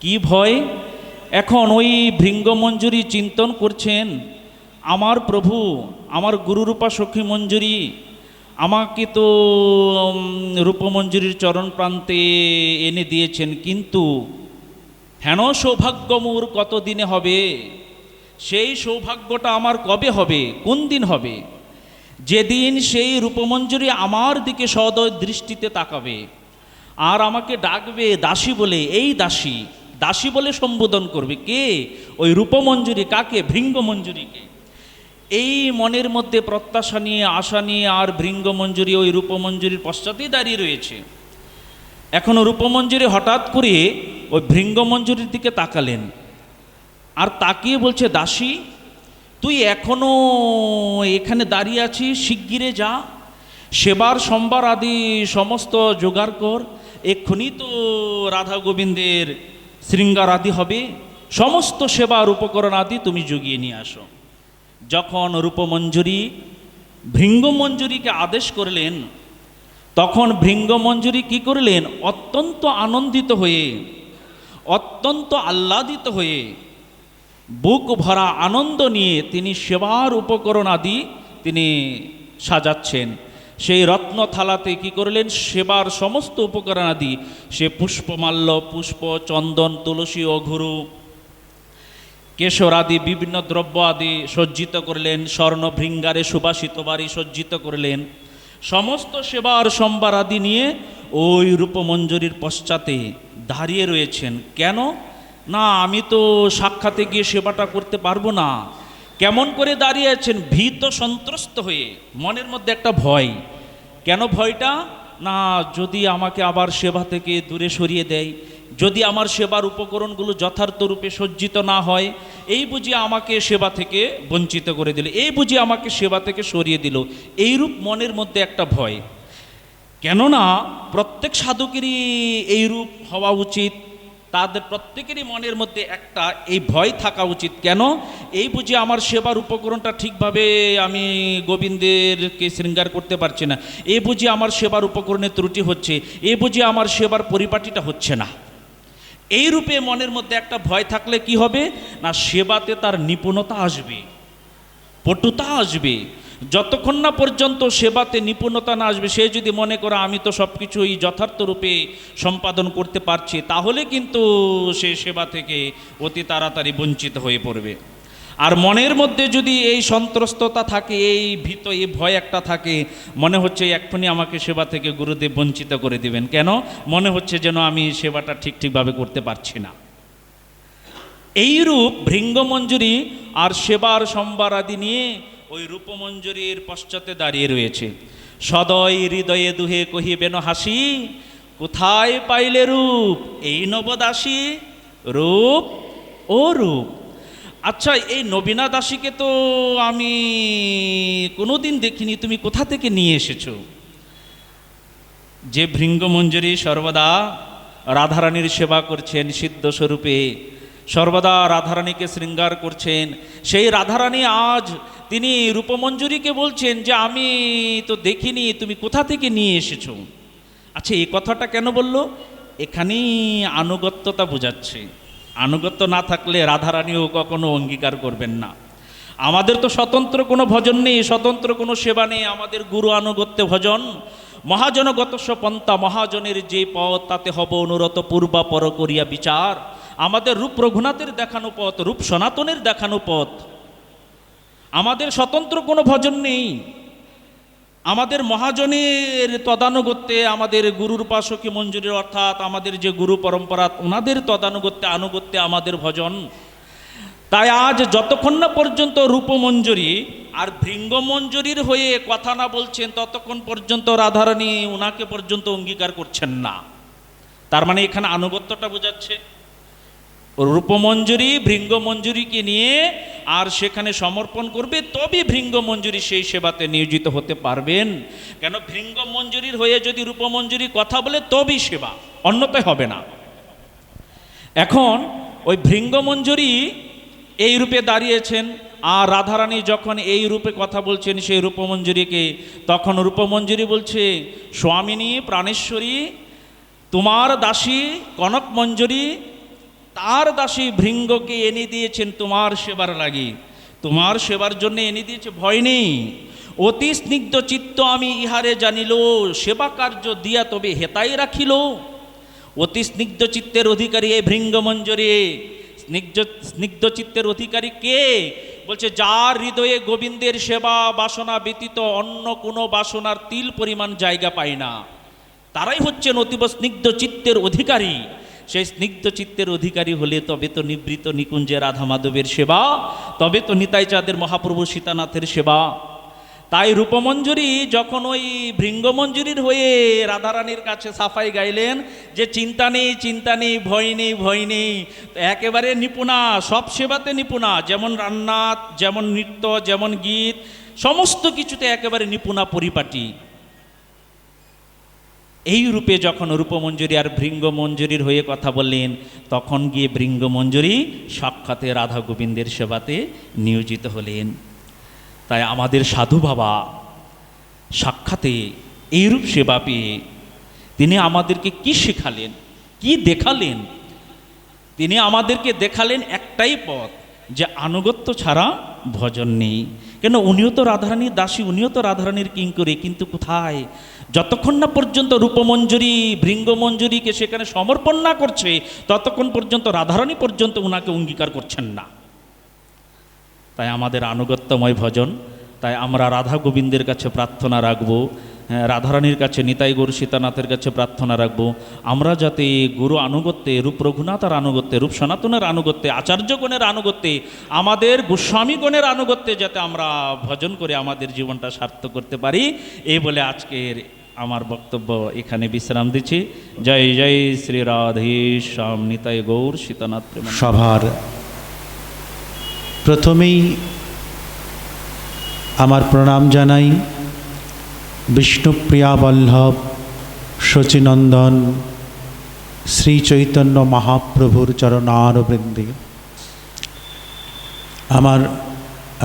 কি ভয়? এখন ওই ভৃঙ্গ মঞ্জুরি চিন্তন করছেন, আমার প্রভু, আমার গুরুরূপা সখী মঞ্জুরি আমাকে তো রূপমঞ্জুরির চরণ প্রান্তে এনে দিয়েছেন, কিন্তু হেন সৌভাগ্য মোর কত দিনে হবে? সেই সৌভাগ্যটা আমার কবে হবে? কোন দিন হবে? যেদিন সেই রূপমঞ্জুরি আমার দিকে সদয় দৃষ্টিতে তাকাবে আর আমাকে ডাকবে দাসী বলে। এই দাসী, দাসী বলে সম্বোধন করবে। কে? ওই রূপমঞ্জুরি। কাকে? ভৃঙ্গ মঞ্জুরিকে। এই মনের মধ্যে প্রত্যাশা নিয়ে, আশা নিয়ে আর ভৃঙ্গ মঞ্জুরি ওই রূপমঞ্জুরির পশ্চাতেই দাঁড়িয়ে রয়েছে। এখন রূপমঞ্জুরি হঠাৎ করে ওই ভৃঙ্গ মঞ্জুরির দিকে তাকালেন আর তাকিয়ে বলছে, দাসী তুই এখনো এখানে দাঁড়িয়ে আছিস, শিগগিরে যা, সেবার সম্বার আদি সমস্ত জোগাড় কর, এক্ষুনি তো রাধা গোবিন্দের শৃঙ্গার আদি হবে, সমস্ত সেবার উপকরণ আদি তুমি জুগিয়ে নিয়ে আসো। যখন রূপমঞ্জুরি ভৃঙ্গ মঞ্জুরিকে আদেশ করলেন, তখন ভৃঙ্গ মঞ্জুরি কি করলেন? অত্যন্ত আনন্দিত হয়ে, অত্যন্ত আহ্লাদিত হয়ে, বুক ভরা আনন্দ নিয়ে তিনি সেবার উপকরণ আদি তিনি সাজাচ্ছেন। সেই রত্ন থালাতে কি করলেন? সেবার সমস্ত উপকরণ আদি, সে পুষ্পমাল্য, পুষ্প, চন্দন, তুলসী, অঘুরু, কেশর আদি বিভিন্ন দ্রব্য আদি সজ্জিত করলেন। স্বর্ণ ভৃঙ্গারে সুবাসিত বাড়ি সজ্জিত করলেন। সমস্ত সেবার সম্বার আদি নিয়ে ওই রূপমঞ্জুরির পশ্চাতে দাঁড়িয়ে রয়েছেন। কেন না? আমি তো সাক্ষাতে গিয়ে সেবাটা করতে পারবো না। কেমন করে দাঁড়িয়ে আছেন? ভীত সন্ত্রস্ত হয়ে, মনের মধ্যে একটা ভয়। কেন ভয়টা? না, যদি আমাকে আবার সেবা থেকে দূরে সরিয়ে দেয়, যদি আমার সেবার উপকরণগুলো যথার্থ রূপে সজ্জিত না হয়, এই বুঝি আমাকে সেবা থেকে বঞ্চিত করে দিল, এই বুঝি আমাকে সেবা থেকে সরিয়ে দিল, এইরূপ মনের মধ্যে একটা ভয়। কেননা প্রত্যেক সাধকেরই এই রূপ হওয়া উচিত, তাদের প্রত্যেকেরই মনের মধ্যে একটা এই ভয় থাকা উচিত। কেন? এই বুঝি আমার সেবার উপকরণটা ঠিকভাবে আমি গোবিন্দেরকে শৃঙ্গার করতে পারছি না, এই বুঝি আমার সেবার উপকরণে ত্রুটি হচ্ছে, এই বুঝি আমার সেবার পরিপাটিটা হচ্ছে না। এই রূপে মনের মধ্যে একটা ভয় থাকলে কি হবে না, সেবাতে তার নিপুণতা আসবে, পটুতা আসবে। যতক্ষণ না পর্যন্ত সেবাতে নিপুণতা না আসবে, সে যদি মনে করে আমি তো সব কিছুই যথার্থ রূপে সম্পাদন করতে পারছি, তাহলে কিন্তু সে সেবা থেকে অতি তাড়াতাড়ি বঞ্চিত হয়ে পড়বে। আর মনের মধ্যে যদি এই সন্ত্রস্ততা থাকে, এই ভীত, এই ভয় একটা থাকে, মনে হচ্ছে এক্ষুনি আমাকে সেবা থেকে গুরুদেব বঞ্চিত করে দিবেন, কেন মনে হচ্ছে যেন আমি সেবাটা ঠিকভাবে করতে পারছি না। এইরূপ ভৃঙ্গমঞ্জুরি আর সেবার সম্বার আদি নিয়ে ওই রূপমঞ্জুরির পশ্চাতে দাঁড়িয়ে রয়েছে। সদয় হৃদয়ে দুহে কহিবেন হাসি, কোথায় পাইলে রূপ এই নবদাসী, রূপ ও রূপ। আচ্ছা, এই নবীনা দাসীকে তো আমি কোনোদিন দেখিনি, তুমি কোথা থেকে নিয়ে এসেছো? যে ভৃঙ্গমঞ্জুরি সর্বদা রাধারানীর সেবা করছেন সিদ্ধ স্বরূপে, সর্বদা রাধারানীকে শৃঙ্গার করছেন, সেই রাধারানী আজ তিনি রূপমঞ্জুরিকে বলছেন যে আমি তো দেখিনি, তুমি কোথা থেকে নিয়ে এসেছো। আচ্ছা, এই কথাটা কেন বললো? এখানেই আনুগত্যতা বোঝাচ্ছে। আনুগত্য না থাকলে রাধারানীও কখনো অঙ্গীকার করবেন না। আমাদের তো স্বতন্ত্র কোনো ভজন নেই, স্বতন্ত্র কোনো সেবা নেই, আমাদের গুরু আনুগত্যে ভজন। মহাজনগতস্ব পন্থা, মহাজনের যে পথ তাতে হব অনুরত পূর্বাপর করিয়া বিচার। আমাদের রূপ রঘুনাথের দেখানো পথ, রূপ সনাতনের দেখানো পথ। আমাদের স্বতন্ত্র কোনো ভজন নেই, আমাদের মহাজনের তদানুগত্যে, আমাদের গুরুর উপাসকি মঞ্জুরির অর্থাৎ আমাদের যে গুরু পরম্পরা ওনাদের তদানুগত্যে আনুগত্যে আমাদের ভজন। তাই আজ যতক্ষণ না পর্যন্ত রূপমঞ্জুরি আর ভৃঙ্গমঞ্জুরির হয়ে কথা না বলছেন, ততক্ষণ পর্যন্ত রাধারানী ওনাকে পর্যন্ত অঙ্গীকার করছেন না। তার মানে এখানে আনুগত্যটা বোঝাচ্ছে। রূপমঞ্জুরি ভৃঙ্গমঞ্জুরিকে নিয়ে আর সেখানে সমর্পণ করবে, তবে ভৃঙ্গমঞ্জুরি সেই সেবাতে নিয়োজিত হতে পারবেন। কেন? ভৃঙ্গমঞ্জুরির হয়ে যদি রূপমঞ্জুরি কথা বলে তবেই সেবা, অন্যথায় হবে না। এখন ওই ভৃঙ্গমঞ্জুরি এই রূপে দাঁড়িয়েছেন, আর রাধারানী যখন এই রূপে কথা বলছেন সেই রূপমঞ্জুরিকে, তখন রূপমঞ্জুরি বলছে, স্বামিনী প্রাণেশ্বরী, তোমার দাসী কনক মঞ্জুরি তার দাসী ভৃঙ্গকে এনে দিয়েছেন তোমার সেবার লাগি, তোমার সেবার জন্য এনে দিয়েছে, ভয় নেই। অতি স্নিগ্ধ চিত্ত আমি ইহারে জানিল, সেবা কার্য দিয়া তবে হেতাই রাখিল। অতি স্নিগ্ধ চিত্তের অধিকারী এই ভৃঙ্গমঞ্জুরি। স্নিগ্ধ চিত্তের অধিকারী কে? বলছে যার হৃদয়ে গোবিন্দের সেবা বাসনা ব্যতীত অন্য কোনো বাসনার তিল পরিমাণ জায়গা পায় না, তারাই হচ্ছেন অতীব স্নিগ্ধ চিত্তের অধিকারী। সেই স্নিগ্ধ চিত্তের অধিকারী হলে তবে তো নিবৃত নিকুঞ্জে রাধা মাধবের সেবা, তবে তো নিতাই চাঁদের মহাপ্রভু সীতানাথের সেবা। তাই রূপমঞ্জুরি যখন ওই ভৃঙ্গমঞ্জুরির হয়ে রাধারানীর কাছে সাফাই গাইলেন যে চিন্তা নেই, চিন্তা নেই, ভয় নেই, ভয় নেই, একেবারে নিপুণা, সব সেবাতে নিপুণা, যেমন রান্না, যেমন নৃত্য, যেমন গীত, সমস্ত কিছুতে একেবারে নিপুণা পরিপাটি। এই রূপে যখন রূপমঞ্জুরি আর ভৃঙ্গমঞ্জুরির হয়ে কথা বললেন, তখন গিয়ে ভৃঙ্গমঞ্জুরি সাক্ষাতে রাধা গোবিন্দের সেবাতে নিয়োজিত হলেন। তাই আমাদের সাধু বাবা সাক্ষাতে এইরূপ সেবা পেয়ে তিনি আমাদেরকে কি শেখালেন, কি দেখালেন? তিনি আমাদেরকে দেখালেন একটাই পথ, যে আনুগত্য ছাড়া ভজন নেই। কেন? উনিও তো রাধারানীর দাসী, উনিও তো রাধারানীর কিঙ্করী, কিন্তু কোথায়? যতক্ষণ না পর্যন্ত রূপমঞ্জুরি ভৃঙ্গমঞ্জুরিকে সেখানে সমর্পণ না করছে, ততক্ষণ পর্যন্ত রাধারানী পর্যন্ত ওনাকে অঙ্গীকার করছেন না। তাই আমাদের আনুগত্যময় ভজন। তাই আমরা রাধা গোবিন্দের কাছে প্রার্থনা রাখবো, রাধারানীর কাছে, নিতাই গৌর সীতানাথের কাছে প্রার্থনা রাখবো, আমরা যাতে গুরু আনুগত্যে, রূপ রঘুনাথের আনুগত্যে, রূপ সনাতনের আনুগত্যে, আচার্যগণের আনুগত্যে, আমাদের গোস্বামীগণের আনুগত্যে যাতে আমরা ভজন করে আমাদের জীবনটা সার্থক করতে পারি। এই বলে আজকের আমার বক্তব্য এখানে বিশ্রাম দিচ্ছি। জয় জয় শ্রী রাধেশ্যাম নিতাই গৌর সীতানাথ প্রেম। সভার প্রথমেই আমার প্রণাম জানাই বিষ্ণুপ্রিয়া বল্লভ শচীনন্দন শ্রী চৈতন্য মহাপ্রভুর চরণারবিন্দে, আমার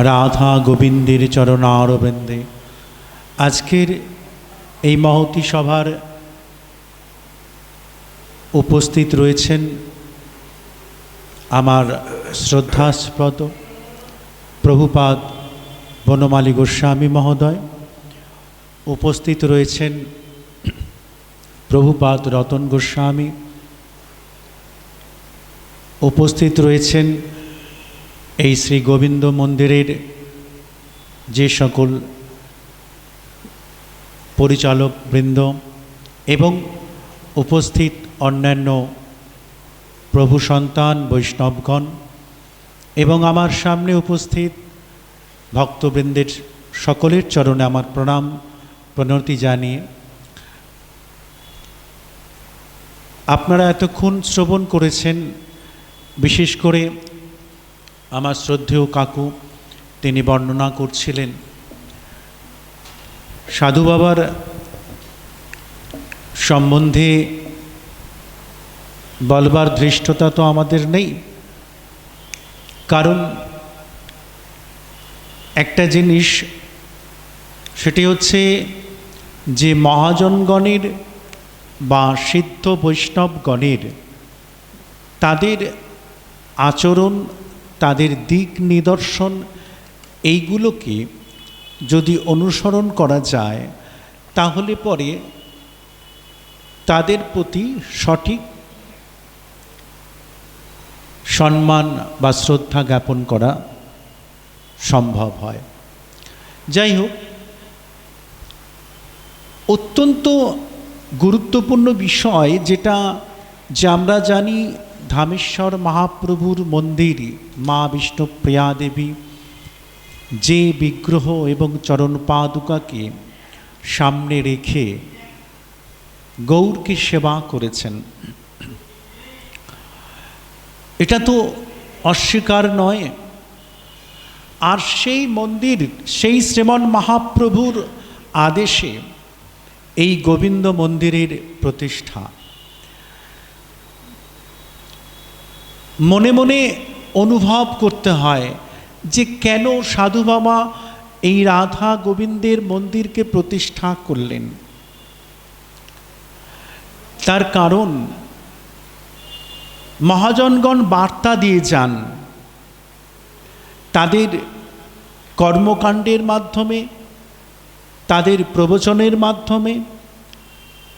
রাধা গোবিন্দের চরণারবিন্দে আজকের এই মহতী সভার উপস্থিত রয়েছেন আমার শ্রদ্ধাস্পদ প্রভুপাদ বনমালী গোস্বামী মহোদয়, উপস্থিত রয়েছেন প্রভুপাদ রতন গোস্বামী, উপস্থিত রয়েছেন এই শ্রী গোবিন্দ মন্দিরের যে সকল পরিচালক বৃন্দ এবং উপস্থিত অন্যান্য প্রভু সন্তান বৈষ্ণবগণ এবং আমার সামনে উপস্থিত ভক্তবৃন্দের সকলের চরণে আমার প্রণাম প্রণতি জানিয়ে, আপনারা এতক্ষণ শ্রবণ করেছেন, বিশেষ করে আমার শ্রদ্ধেয় কাকু তিনি বর্ণনা করছিলেন সাধু বাবার সম্বন্ধে বলবার ধৃষ্টতা তো আমাদের নেই, কারণ একটা জিনিস সেটি হচ্ছে যে মহাজনগণের বা সিদ্ধ বৈষ্ণবগণের তাদের আচরণ, তাদের দিক নিদর্শন এইগুলোকে যদি অনুসরণ করা যায় তাহলে পরে তাদের প্রতি সঠিক সম্মান বা শ্রদ্ধা জ্ঞাপন করা সম্ভব হয়। যাই হোক, অত্যন্ত গুরুত্বপূর্ণ বিষয় যেটা যে আমরা জানি ধামেশ্বর মহাপ্রভুর মন্দির মা বিষ্ণুপ্রিয়া দেবী যে বিগ্রহ এবং চরণ পাদুকাকে সামনে রেখে গৌরকে সেবা করেছেন, এটা তো অস্বীকার নয়। আর সেই মন্দির, সেই শ্রীমন মহাপ্রভুর আদেশে এই গোবিন্দ মন্দিরের প্রতিষ্ঠা। মনে মনে অনুভব করতে হয় যে কেন সাধু বাবা এই রাধা গোবিন্দের মন্দিরকে প্রতিষ্ঠা করলেন। তার কারণ মহাজনগণ বার্তা দিয়ে যান তাদের কর্মকাণ্ডের মাধ্যমে, তাদের প্রবচনের মাধ্যমে,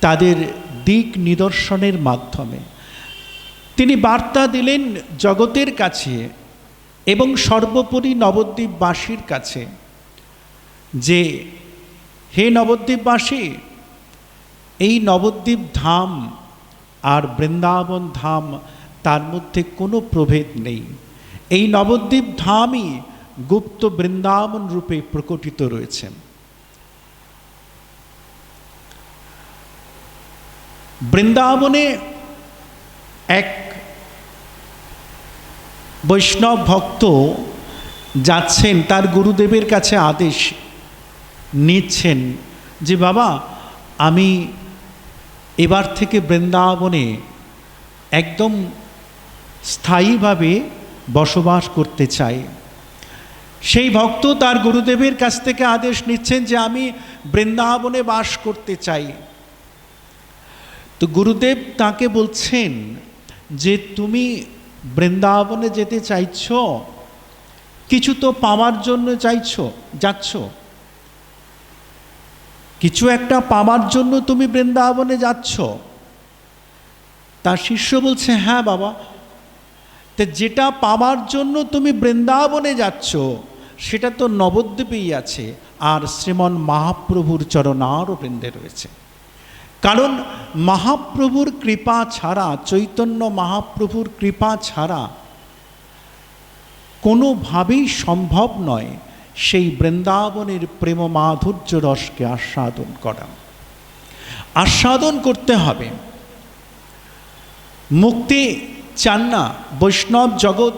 তাদের দিক নিদর্শনের মাধ্যমে। তিনি বার্তা দিলেন জগতের কাছে এবং সর্বোপরি নবদ্বীপবাসীর কাছে যে হে নবদ্বীপবাসী, এই নবদ্বীপ ধাম আর বৃন্দাবন ধাম তার মধ্যে কোনো প্রভেদ নেই। এই নবদ্বীপ ধামই গুপ্ত বৃন্দাবন রূপে প্রকটিত রয়েছে। বৃন্দাবনে এক বৈষ্ণব ভক্ত যাচ্ছেন, তার গুরুদেবের কাছে আদেশ নিচ্ছেন যে বাবা, আমি এবার থেকে বৃন্দাবনে একদম স্থায়ীভাবে বসবাস করতে চাই। সেই ভক্ত তার গুরুদেবের কাছ থেকে আদেশ নিচ্ছেন যে আমি বৃন্দাবনে বাস করতে চাই। তো গুরুদেব তাকে বলছেন যে তুমি বৃন্দাবনে যেতে চাইছ, কিছু তো পাওয়ার জন্য যাচ্ছ, কিছু একটা পাওয়ার জন্য তুমি বৃন্দাবনে যাচ্ছ। তার শিষ্য বলছে হ্যাঁ বাবা, তো যেটা পাওয়ার জন্য তুমি বৃন্দাবনে যাচ্ছ সেটা তো নবদ্বীপেই আছে, আর শ্রীমন মহাপ্রভুর চরণারবিন্দে রয়েছে। কারণ মহাপ্রভুর কৃপা ছাড়া, চৈতন্য মহাপ্রভুর কৃপা ছাড়া কোনোভাবেই সম্ভব নয় সেই বৃন্দাবনের প্রেম মাধুর্য রসকে আস্বাদন করা। আস্বাদন করতে হবে। মুক্তি চান না বৈষ্ণব জগৎ,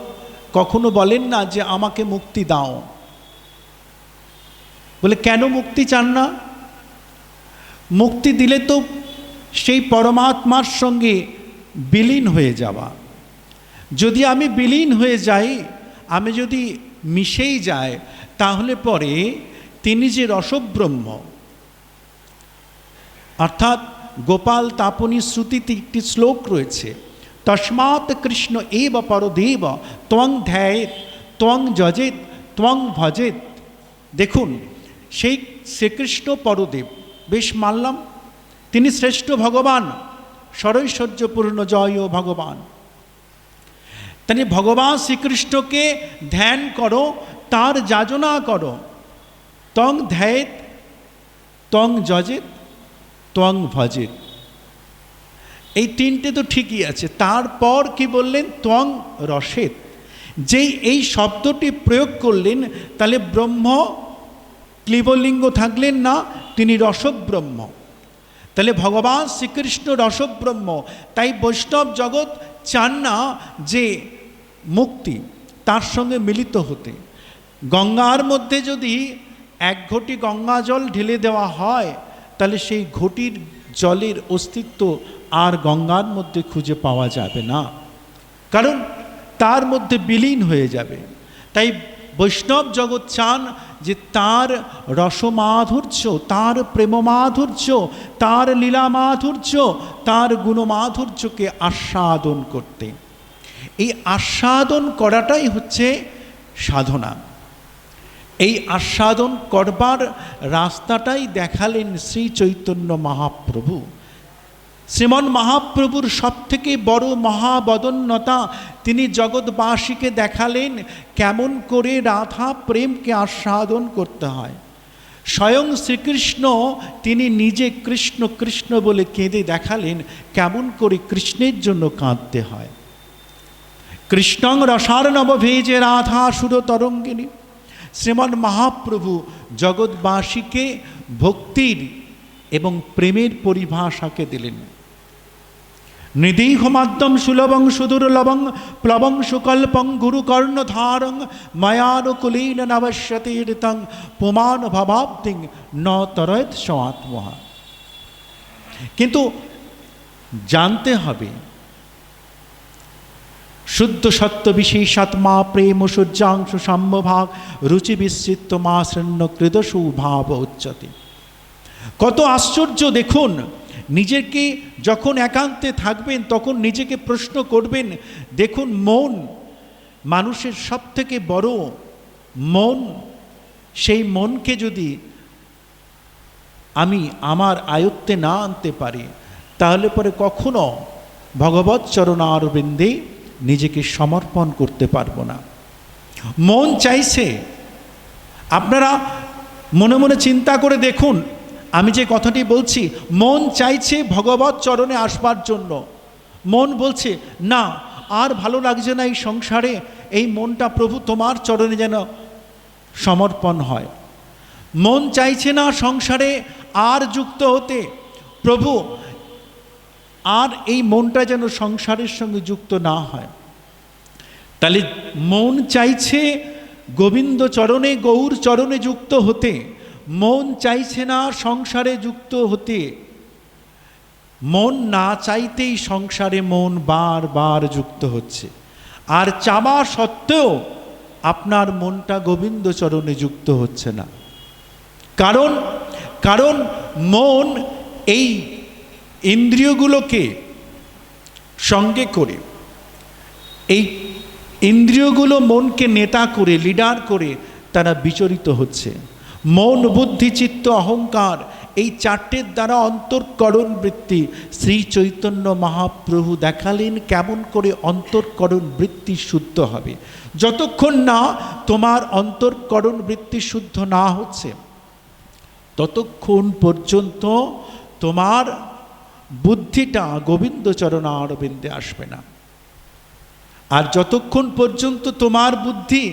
কখনো বলেন না যে আমাকে মুক্তি দাও। বলে কেন মুক্তি চান না? মুক্তি দিলে তো সেই পরমাত্মার সঙ্গে বিলীন হয়ে যাওয়া। যদি আমি বিলীন হয়ে যাই, আমি যদি মিশেই যাই, তাহলে পরে তিনি যে রসব্রহ্ম, অর্থাৎ গোপাল তাপনী শ্রুতিতে একটি শ্লোক রয়েছে, তস্মাৎ কৃষ্ণ এব পরদেব ত্বং ধ্যায়েত ত্বং যজেত ত্বং ভজেত। দেখুন, সেই শ্রীকৃষ্ণ পরদেব, বেশ মানলাম, তিনি শ্রেষ্ঠ ভগবান, সরৈশ্বর্যপূর্ণ জয় ভগবান। তাই ভগবান শ্রীকৃষ্ণকে ধ্যান করো, তার যাজনা করো। ত্বং ধ্যায়েত ত্বং যজেত ত্বং ভজেত, এই তিনটে তো ঠিকই আছে। তারপর কি বললেন? ত্বং রসেত। যেই এই শব্দটি প্রয়োগ করলেন, তাহলে ব্রহ্ম ক্লীবলিঙ্গ থাকলেন না, তিনি রসব্রহ্ম। তাহলে ভগবান শ্রীকৃষ্ণ রসব্রহ্ম। তাই বৈষ্ণব জগৎ চান না যে মুক্তি, তার সঙ্গে মিলিত হতে। গঙ্গার মধ্যে যদি এক ঘটি গঙ্গা জল ঢেলে দেওয়া হয়, তাহলে সেই ঘটির জলের অস্তিত্ব আর গঙ্গার মধ্যে খুঁজে পাওয়া যাবে না, কারণ তার মধ্যে বিলীন হয়ে যাবে। তাই বৈষ্ণব জগৎ চান যে তার রসমাধুর্য, তার প্রেমমাধুর্য, তার লীলামাধুর্য, তার গুণমাধুর্যকে আস্বাদন করতে। এই আস্বাদন করাটাই হচ্ছে সাধনা। এই আস্বাদন করবার রাস্তাটাই দেখালেন শ্রী চৈতন্য মহাপ্রভু। শ্রীমন মহাপ্রভুর সবথেকে বড় মহাবদন্যতা, তিনি জগৎবাসীকে দেখালেন কেমন করে রাধা প্রেমকে আস্বাদন করতে হয়। স্বয়ং শ্রীকৃষ্ণ তিনি নিজে কৃষ্ণ কৃষ্ণ বলে কেঁদে দেখালেন কেমন করে কৃষ্ণের জন্য কাঁদতে হয়। কৃষ্ণং রসার্ণব ভেজে রাধা সুর তরঙ্গিনী। শ্রীমন মহাপ্রভু জগৎবাসীকে ভক্তির এবং প্রেমের পরিভাষাকে দিলেন। নিদীহমাদ্যম সুলভং সুদুর্লভং প্লবং সুকল্পং গুরুকর্ণধারং ময়ানুকুলীন নবশ্যতীর্থং পুমান ভবাব্দিং ন তরয়ৎ স্বাত্মহা। কিন্তু জানতে হবে, শুদ্ধ সত্য বিশেষাত্মা প্রেম সূর্যাংশ সম্ভাগ রুচি বিস্তৃত মা শৃণ্য কৃদসু ভাব উচ্চতে। কত আশ্চর্য! দেখুন, নিজেকে যখন একান্তে থাকবেন তখন নিজেকে প্রশ্ন করবেন, দেখুন মন মানুষের সব থেকে বড় মন, সেই মনকে যদি আমি আমার আয়ত্তে না আনতে পারি, তাহলে পরে কখনো ভগবৎ চরণারবিন্দে নিজেকে সমর্পণ করতে পারবো না। মন চাইছে, আপনারা মনে মনে চিন্তা করে দেখুন, আমি যে কথাটি বলছি, মন চাইছে ভগবৎ চরণে আসবার জন্য। মন বলছে না, আর ভালো লাগছে না এই সংসারে, এই মনটা প্রভু তোমার চরণে যেন সমর্পণ হয়। মন চাইছে না সংসারে আর যুক্ত হতে, প্রভু আর এই মনটা যেন সংসারের সঙ্গে যুক্ত না হয়। তাহলে মন চাইছে গোবিন্দ চরণে, গৌর চরণে যুক্ত হতে, মন চাইছে না সংসারে যুক্ত হতে। মন না চাইতেই সংসারে মন বারবার যুক্ত হচ্ছে, আর চাওয়া সত্ত্বেও আপনার মনটা গোবিন্দ চরণে যুক্ত হচ্ছে না। কারণ মন এই ইন্দ্রিয়গুলোকে সঙ্গে করে, এই ইন্দ্রিয়গুলো মনকে নেতা করে, লিডার করে তারা বিচরিত হচ্ছে। মন, বুদ্ধি, চিত্ত, অহংকার, এই চারটের দ্বারা অন্তর্করণ বৃত্তি। শ্রী চৈতন্য মহাপ্রভু দেখালেন কেমন করে অন্তর্করণ বৃত্তি শুদ্ধ হবে। যতক্ষণ না তোমার অন্তর্করণ বৃত্তি শুদ্ধ না হচ্ছে, ততক্ষণ পর্যন্ত তোমার বুদ্ধিটা গোবিন্দ চরণারবিন্দে আসবে না। আর যতক্ষণ পর্যন্ত তোমার বুদ্ধি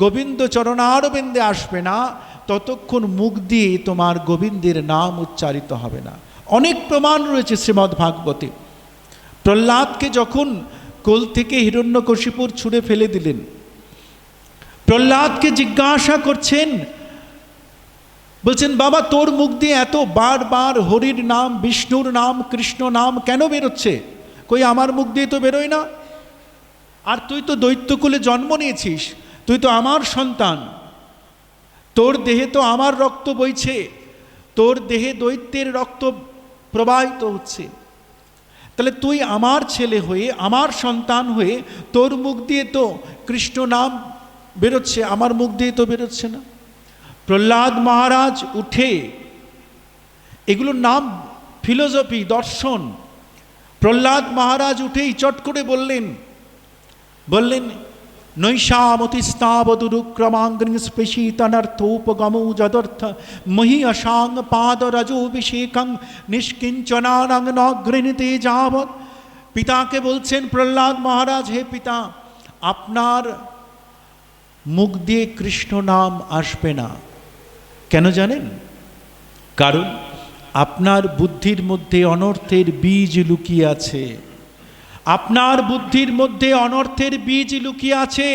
গোবিন্দ চরণারবিন্দে আসবে না, ততক্ষণ মুখ দিয়ে তোমার গোবিন্দের নাম উচ্চারিত হবে না। অনেক প্রমাণ রয়েছে শ্রীমদ্ ভাগবতে। প্রহ্লাদকে যখন কোল থেকে হিরণ্যকশিপুর ছুঁড়ে ফেলে দিলেন, প্রহ্লাদকে জিজ্ঞাসা করছেন, বলছেন বাবা তোর মুখ দিয়ে এত বারবার হরির নাম, বিষ্ণুর নাম, কৃষ্ণ নাম কেন বেরোচ্ছে? কই আমার মুখ দিয়ে তো বেরোয় না। আর তুই তো দৈত্যকুলে জন্ম নিয়েছিস, তুই তো আমার সন্তান, তোর দেহে তো আমার রক্ত বইছে, তোর দেহে দৈত্যের রক্ত প্রবাহিত হচ্ছে, তাহলে তুই আমার ছেলে হয়ে, আমার সন্তান হয়ে তোর মুখ দিয়ে তো কৃষ্ণ নাম বেরোচ্ছে, আমার মুখ দিয়ে তো বেরোচ্ছে না। প্রহ্লাদ মহারাজ উঠে, এগুলোর নাম ফিলোসফি, দর্শন। প্রহ্লাদ মহারাজ উঠেই চট করে বললেন নৈশামতিস্তাবদুরুক্রমাঙ্গিং স্পৃশীতনর্থোপগমৌ যদর্থ মহি অসাং পাদরজোভিষেকং নিষ্কিঞ্চনানাং ন গৃহীতে যাবৎ। পিতাকে বলছেন প্রহ্লাদ মহারাজ, হে পিতা, আপনার মুখ দিয়ে কৃষ্ণ নাম আসবে না। কেন জানেন? কারণ আপনার বুদ্ধির মধ্যে অনর্থের বীজ লুকিয়ে আছে। আপনার বুদ্ধির মধ্যে অনর্থের বীজ লুকিয়ে আছে।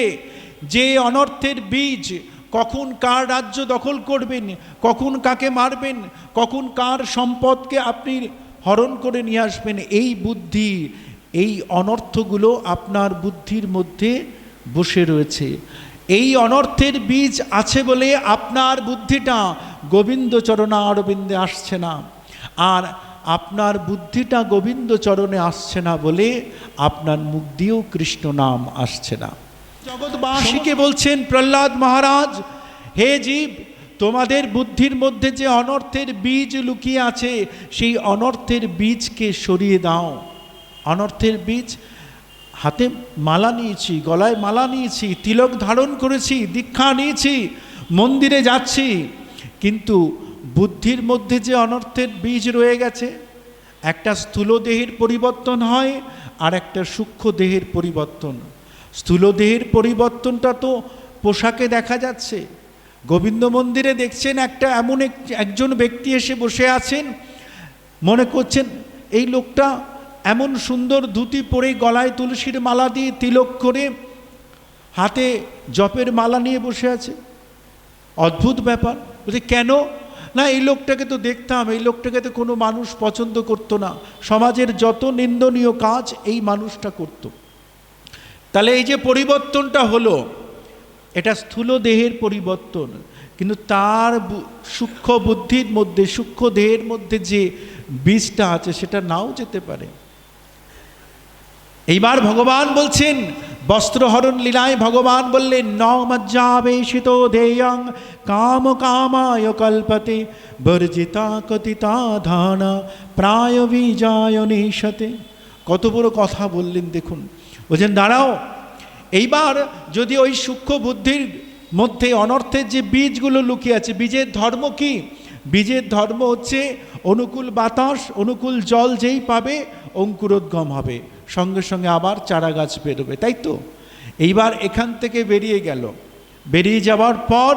যে অনর্থের বীজ কখন কার রাজ্য দখল করবেন, কখন কাকে মারবেন, কখন কার সম্পদকে আপনি হরণ করে নিয়ে আসবেন, এই বুদ্ধি, এই অনর্থগুলো আপনার বুদ্ধির মধ্যে বসে রয়েছে। এই অনর্থের বীজ আছে বলে আপনার বুদ্ধিটা গোবিন্দ চরণারবিন্দে আসছে না, আর আপনার বুদ্ধিটা গোবিন্দ চরণে আসছে না বলে আপনার মুখ দিয়েও কৃষ্ণ নাম আসছে না। জগৎবাসীকে বলছেন প্রহ্লাদ মহারাজ, হে জীব, তোমাদের বুদ্ধির মধ্যে যে অনর্থের বীজ লুকিয়ে আছে, সেই অনর্থের বীজকে সরিয়ে দাও। অনর্থের বীজ, হাতে মালা নিয়েছি, গলায় মালা নিয়েছি, তিলক ধারণ করেছি, দীক্ষা নিয়েছি, মন্দিরে যাচ্ছি, কিন্তু বুদ্ধির মধ্যে যে অনর্থের বীজ রয়ে গেছে, একটা স্থূল দেহের পরিবর্তন হয় আর একটা সূক্ষ্ম দেহের পরিবর্তন। স্থূল দেহের পরিবর্তনটা তো পোশাকে দেখা যাচ্ছে। গোবিন্দ মন্দিরে দেখছেন এমন একজন ব্যক্তি এসে বসে আছেন, মনে করছেন এই লোকটা এমন সুন্দর ধুতি পরে, গলায় তুলসীর মালা দিয়ে, তিলক করে, হাতে জপের মালা নিয়ে বসে আছে। অদ্ভুত ব্যাপার। বলছে কেন? না, এই লোকটাকে তো দেখতাম, এই লোকটাকে তো কোনো মানুষ পছন্দ করতো না, সমাজের যত নিন্দনীয় কাজ এই মানুষটা করত। তাহলে এই যে পরিবর্তনটা হলো, এটা স্থূল দেহের পরিবর্তন, কিন্তু তার সূক্ষ্ম বুদ্ধির মধ্যে, সূক্ষ্ম দেহের মধ্যে যে বীজটা আছে সেটা নাও যেতে পারে। এইবার ভগবান বলছেন, বস্ত্রহরণ লীলায় ভগবান বললেন, ন মজ্জাবেশিত ধেয়ং কাম কামায় কল্পতে বর্জিতা কতিতা ধানা প্রায় বিজয় নিশতে। কত বড় কথা বললেন দেখুন। বলছেন দাঁড়াও, এইবার যদি ওই সূক্ষ্ম বুদ্ধির মধ্যে অনর্থের যে বীজগুলো লুকিয়ে আছে, বীজের ধর্ম কি? বীজের ধর্ম হচ্ছে অনুকূল বাতাস, অনুকূল জল যেই পাবে অঙ্কুরোদ্গম হবে, সঙ্গে সঙ্গে আবার চারা গাছ বেরোবে, তাই তো? এইবার এখান থেকে বেরিয়ে গেল, বেরিয়ে যাওয়ার পর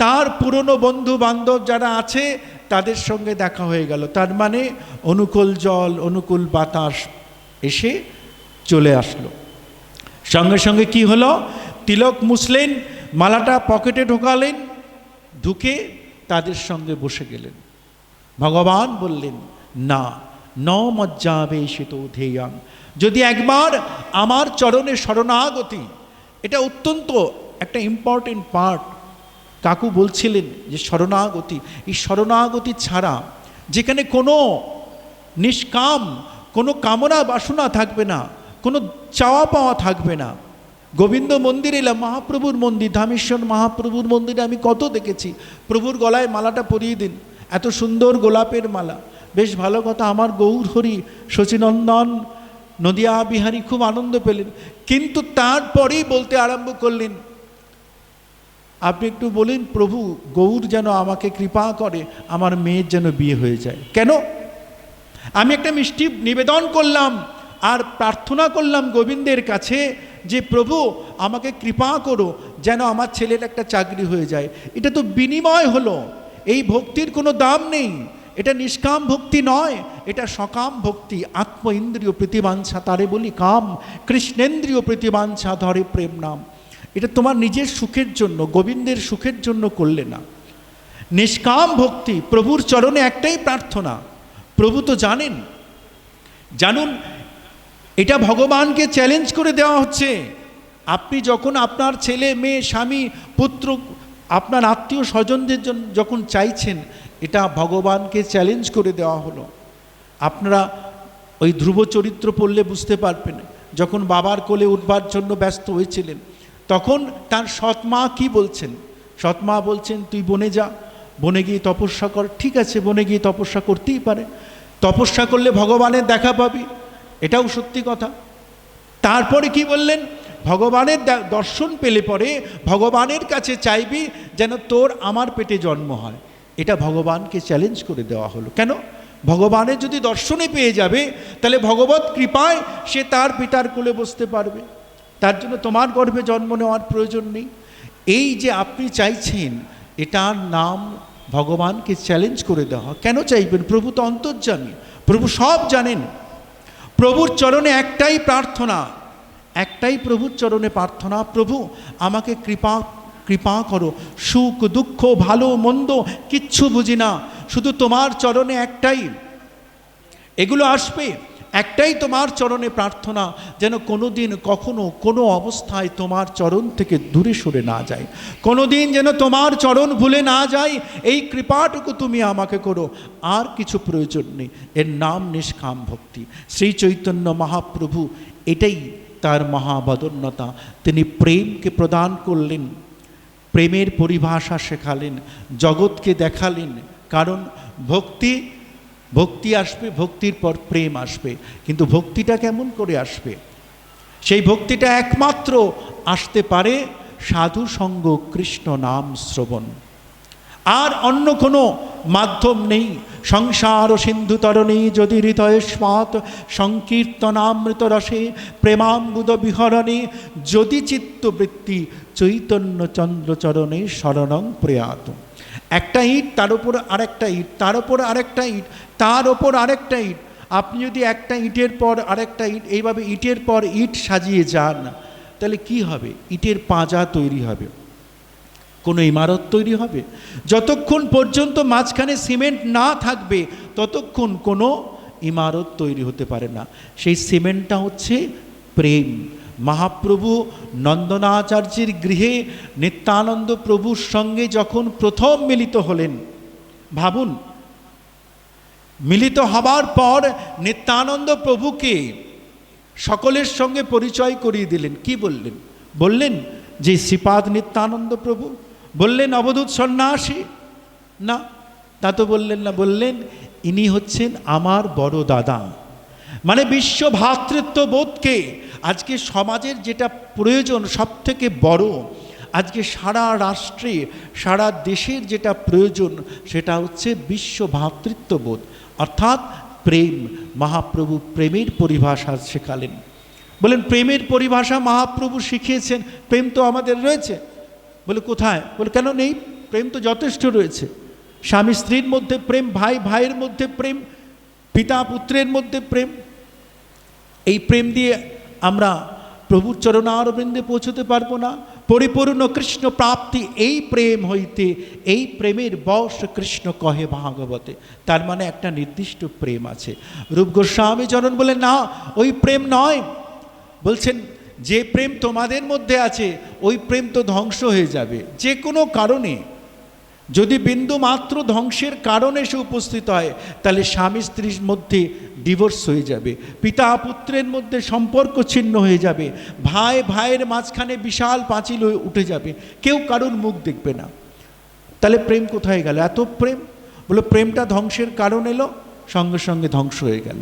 তার পুরনো বন্ধু বান্ধব যারা আছে তাদের সঙ্গে দেখা হয়ে গেল, তার মানে অনুকূল জল, অনুকূল বাতাস এসে চলে আসলো। সঙ্গে সঙ্গে কি হলো? তিলক মুছলেন, মালাটা পকেটে ঢোকালেন, ঢুকে তাদের সঙ্গে বসে গেলেন। ভগবান বললেন, না, ন মজ্জাবেশিত ধেয়াং, যদি একবার আমার চরণে শরণাগতি, এটা অত্যন্ত একটা ইম্পর্টেন্ট পার্ট। কাকু বলছিলেন যে শরণাগতি, এই শরণাগতি ছাড়া যেখানে কোনো নিষ্কাম, কোনো কামনা বাসনা থাকবে না, কোনো চাওয়া পাওয়া থাকবে না। গোবিন্দ মন্দিরে এলাম, মহাপ্রভুর মন্দির, ধামেশ্বর মহাপ্রভুর মন্দিরে আমি কত দেখেছি, প্রভুর গলায় মালাটা পরিয়ে দিন, এত সুন্দর গোলাপের মালা, বেশ ভালো কথা। আমার গৌর হরি শচীনন্দন নদিয়া বিহারী খুব আনন্দ পেলেন, কিন্তু তারপরেই বলতে আরম্ভ করলেন, আপনি একটু বলেন প্রভু, গৌর যেন আমাকে কৃপা করে, আমার মেয়ের যেন বিয়ে হয়ে যায়। কেন? আমি একটা মিষ্টি নিবেদন করলাম আর প্রার্থনা করলাম গোবিন্দের কাছে যে প্রভু আমাকে কৃপা করো, যেন আমার ছেলের একটা চাকরি হয়ে যায়। এটা তো বিনিময় হলো, এই ভক্তির কোনো দাম নেই, এটা নিষ্কাম ভক্তি নয়, এটা সকাম ভক্তি। আত্ম ইন্দ্রিয় প্রীতিবাঞ্ছা তারে বলি কাম, কৃষ্ণেন্দ্রিয় প্রীতিবাঞ্ছা ধরে প্রেম নাম। এটা তোমার নিজের সুখের জন্য, গোবিন্দের সুখের জন্য করলে না। নিষ্কাম ভক্তি, প্রভুর চরণে একটাই প্রার্থনা। প্রভু তো জানুন, এটা ভগবানকে চ্যালেঞ্জ করে দেওয়া হচ্ছে। আপনি যখন আপনার ছেলে মেয়ে স্বামী পুত্র আপনার আত্মীয় স্বজনদের জন্য যখন চাইছেন, এটা ভগবানকে চ্যালেঞ্জ করে দেওয়া হলো। আপনারা ওই ধ্রুব চরিত্র পড়লে বুঝতে পারবেন, যখন বাবার কোলে উঠবার জন্য ব্যস্ত হয়েছিলেন, তখন তার সৎমা কি বলছেন? সৎমা বলছেন, তুই বনে যা, বনে গিয়ে তপস্যা কর। ঠিক আছে, বনে গিয়ে তপস্যা করতেই পারে, তপস্যা করলে ভগবানের দেখা পাবি, এটাও সত্যি কথা। তারপরে কি বললেন? ভগবানের দর্শন পেলে পরে ভগবানের কাছে চাইবি যেন তোর আমার পেটে জন্ম হয়। এটা ভগবানকে চ্যালেঞ্জ করে দেওয়া হলো। কেন? ভগবানের যদি দর্শনে পেয়ে যাবে, তাহলে ভগবত কৃপায় সে তার পিতার কোলে বসতে পারবে, তার জন্য তোমার গর্ভে জন্ম নেওয়ার প্রয়োজন নেই। এই যে আপনি চাইছেন, এটার নাম ভগবানকে চ্যালেঞ্জ করে দেওয়া। কেন চাইবেন? প্রভু তো অন্তর্যামী, প্রভু সব জানেন। প্রভুর চরণে একটাই প্রার্থনা, একটাই প্রভুর চরণে প্রার্থনা, প্রভু আমাকে কৃপা করো, সুখ দুঃখ ভালো মন্দ কিচ্ছু বুঝি না, শুধু তোমার চরণে একটাই এগুলো আসবে। একটাই তোমার চরণে প্রার্থনা, যেন কোনো দিন কখনো কোনো অবস্থায় তোমার চরণ থেকে দূরে সরে না যায়, কোনো দিন যেন তোমার চরণ ভুলে না যায়। এই কৃপাটুকু তুমি আমাকে করো, আর কিছু প্রয়োজন নেই। এর নাম নিষ্কাম ভক্তি। শ্রী চৈতন্য মহাপ্রভু এটাই তার মহাবদন্যতা। তিনি প্রেমকে প্রদান করলেন, প্রেমের পরিভাষা শেখালেন, জগৎকে দেখালেন। কারণ ভক্তি আসবে, ভক্তির পর প্রেম আসবে, কিন্তু ভক্তিটা কেমন করে আসবে? সেই ভক্তিটা একমাত্র আসতে পারে সাধু সঙ্গ, কৃষ্ণ নাম শ্রবণ, আর অন্য কোনো মাধ্যম নেই। সংসার সিন্ধু তরণী যদি হৃদয় স্মাত সংকীর্তনামৃত রসে প্রেমাম্বুদ বিহরণে যদি চিত্তবৃত্তি চৈতন্য চন্দ্রচরণে শরণং প্রয়াত। একটা ইট, তার উপর আরেকটা ইট, তার উপর আরেকটা ইট, তার ওপর আরেকটা ইট। আপনি যদি একটা ইটের পর আরেকটা ইট, এইভাবে ইটের পর ইট সাজিয়ে যান, তাহলে কি হবে? ইটের পাঁজা তৈরি হবে, কোনো ইমারত তৈরি হবে? যতক্ষণ পর্যন্ত মাঝখানে সিমেন্ট না থাকবে, ততক্ষণ কোনো ইমারত তৈরি হতে পারে না। সেই সিমেন্টটা হচ্ছে প্রেম। মহাপ্রভু নন্দনাচার্যের গৃহে নিত্যানন্দ প্রভুর সঙ্গে যখন প্রথম মিলিত হলেন, ভাবুন, মিলিত হবার পর নিত্যানন্দ প্রভুকে সকলের সঙ্গে পরিচয় করিয়ে দিলেন। কি বললেন? বললেন যে শ্রীপাদ নিত্যানন্দ প্রভু, বললেন অবধূত সন্ন্যাসী? না, তা তো বললেন না। বললেন ইনি হচ্ছেন আমার বড় দাদা। মানে বিশ্ব ভ্রাতৃত্ববোধকে আজকে সমাজের যেটা প্রয়োজন সব থেকে বড়, আজকে সারা রাষ্ট্রে সারা দেশের যেটা প্রয়োজন, সেটা হচ্ছে বিশ্ব ভ্রাতৃত্ববোধ, অর্থাৎ প্রেম। মহাপ্রভু প্রেমের পরিভাষা শেখালেন। বলেন প্রেমের পরিভাষা মহাপ্রভু শিখিয়েছেন, প্রেম তো আমাদের রয়েছে। বলে কোথায়? বলে কেন নেই? প্রেম তো যথেষ্ট রয়েছে। স্বামী স্ত্রীর মধ্যে প্রেম, ভাই ভাইয়ের মধ্যে প্রেম, পিতা পুত্রের মধ্যে প্রেম। এই প্রেম দিয়ে আমরা প্রভুর চরণারবিন্দে পৌঁছতে পারবো না। পরিপূর্ণ কৃষ্ণ প্রাপ্তি এই প্রেম হইতে, এই প্রেমের বশ কৃষ্ণ কহে ভাগবতে। তার মানে একটা নির্দিষ্ট প্রেম আছে। রূপ গোস্বামী চরণ বলেন না, ওই প্রেম নয়। বলছেন যে প্রেম তোমাদের মধ্যে আছে, ওই প্রেম তো ধ্বংস হয়ে যাবে যে কোনো কারণে। যদি বিন্দু মাত্র ধ্বংসের কারণ এসে উপস্থিত হয়, তাহলে স্বামী স্ত্রীর মধ্যে ডিভোর্স হয়ে যাবে, পিতা পুত্রের মধ্যে সম্পর্ক ছিন্ন হয়ে যাবে, ভাই ভাইয়ের মাঝখানে বিশাল পাঁচিল উঠে যাবে, কেউ কারোর মুখ দেখবে না। তাহলে প্রেম কোথায় গেল? এত প্রেম। বলে প্রেমটা ধ্বংসের কারণ এলো, সঙ্গে সঙ্গে ধ্বংস হয়ে গেল।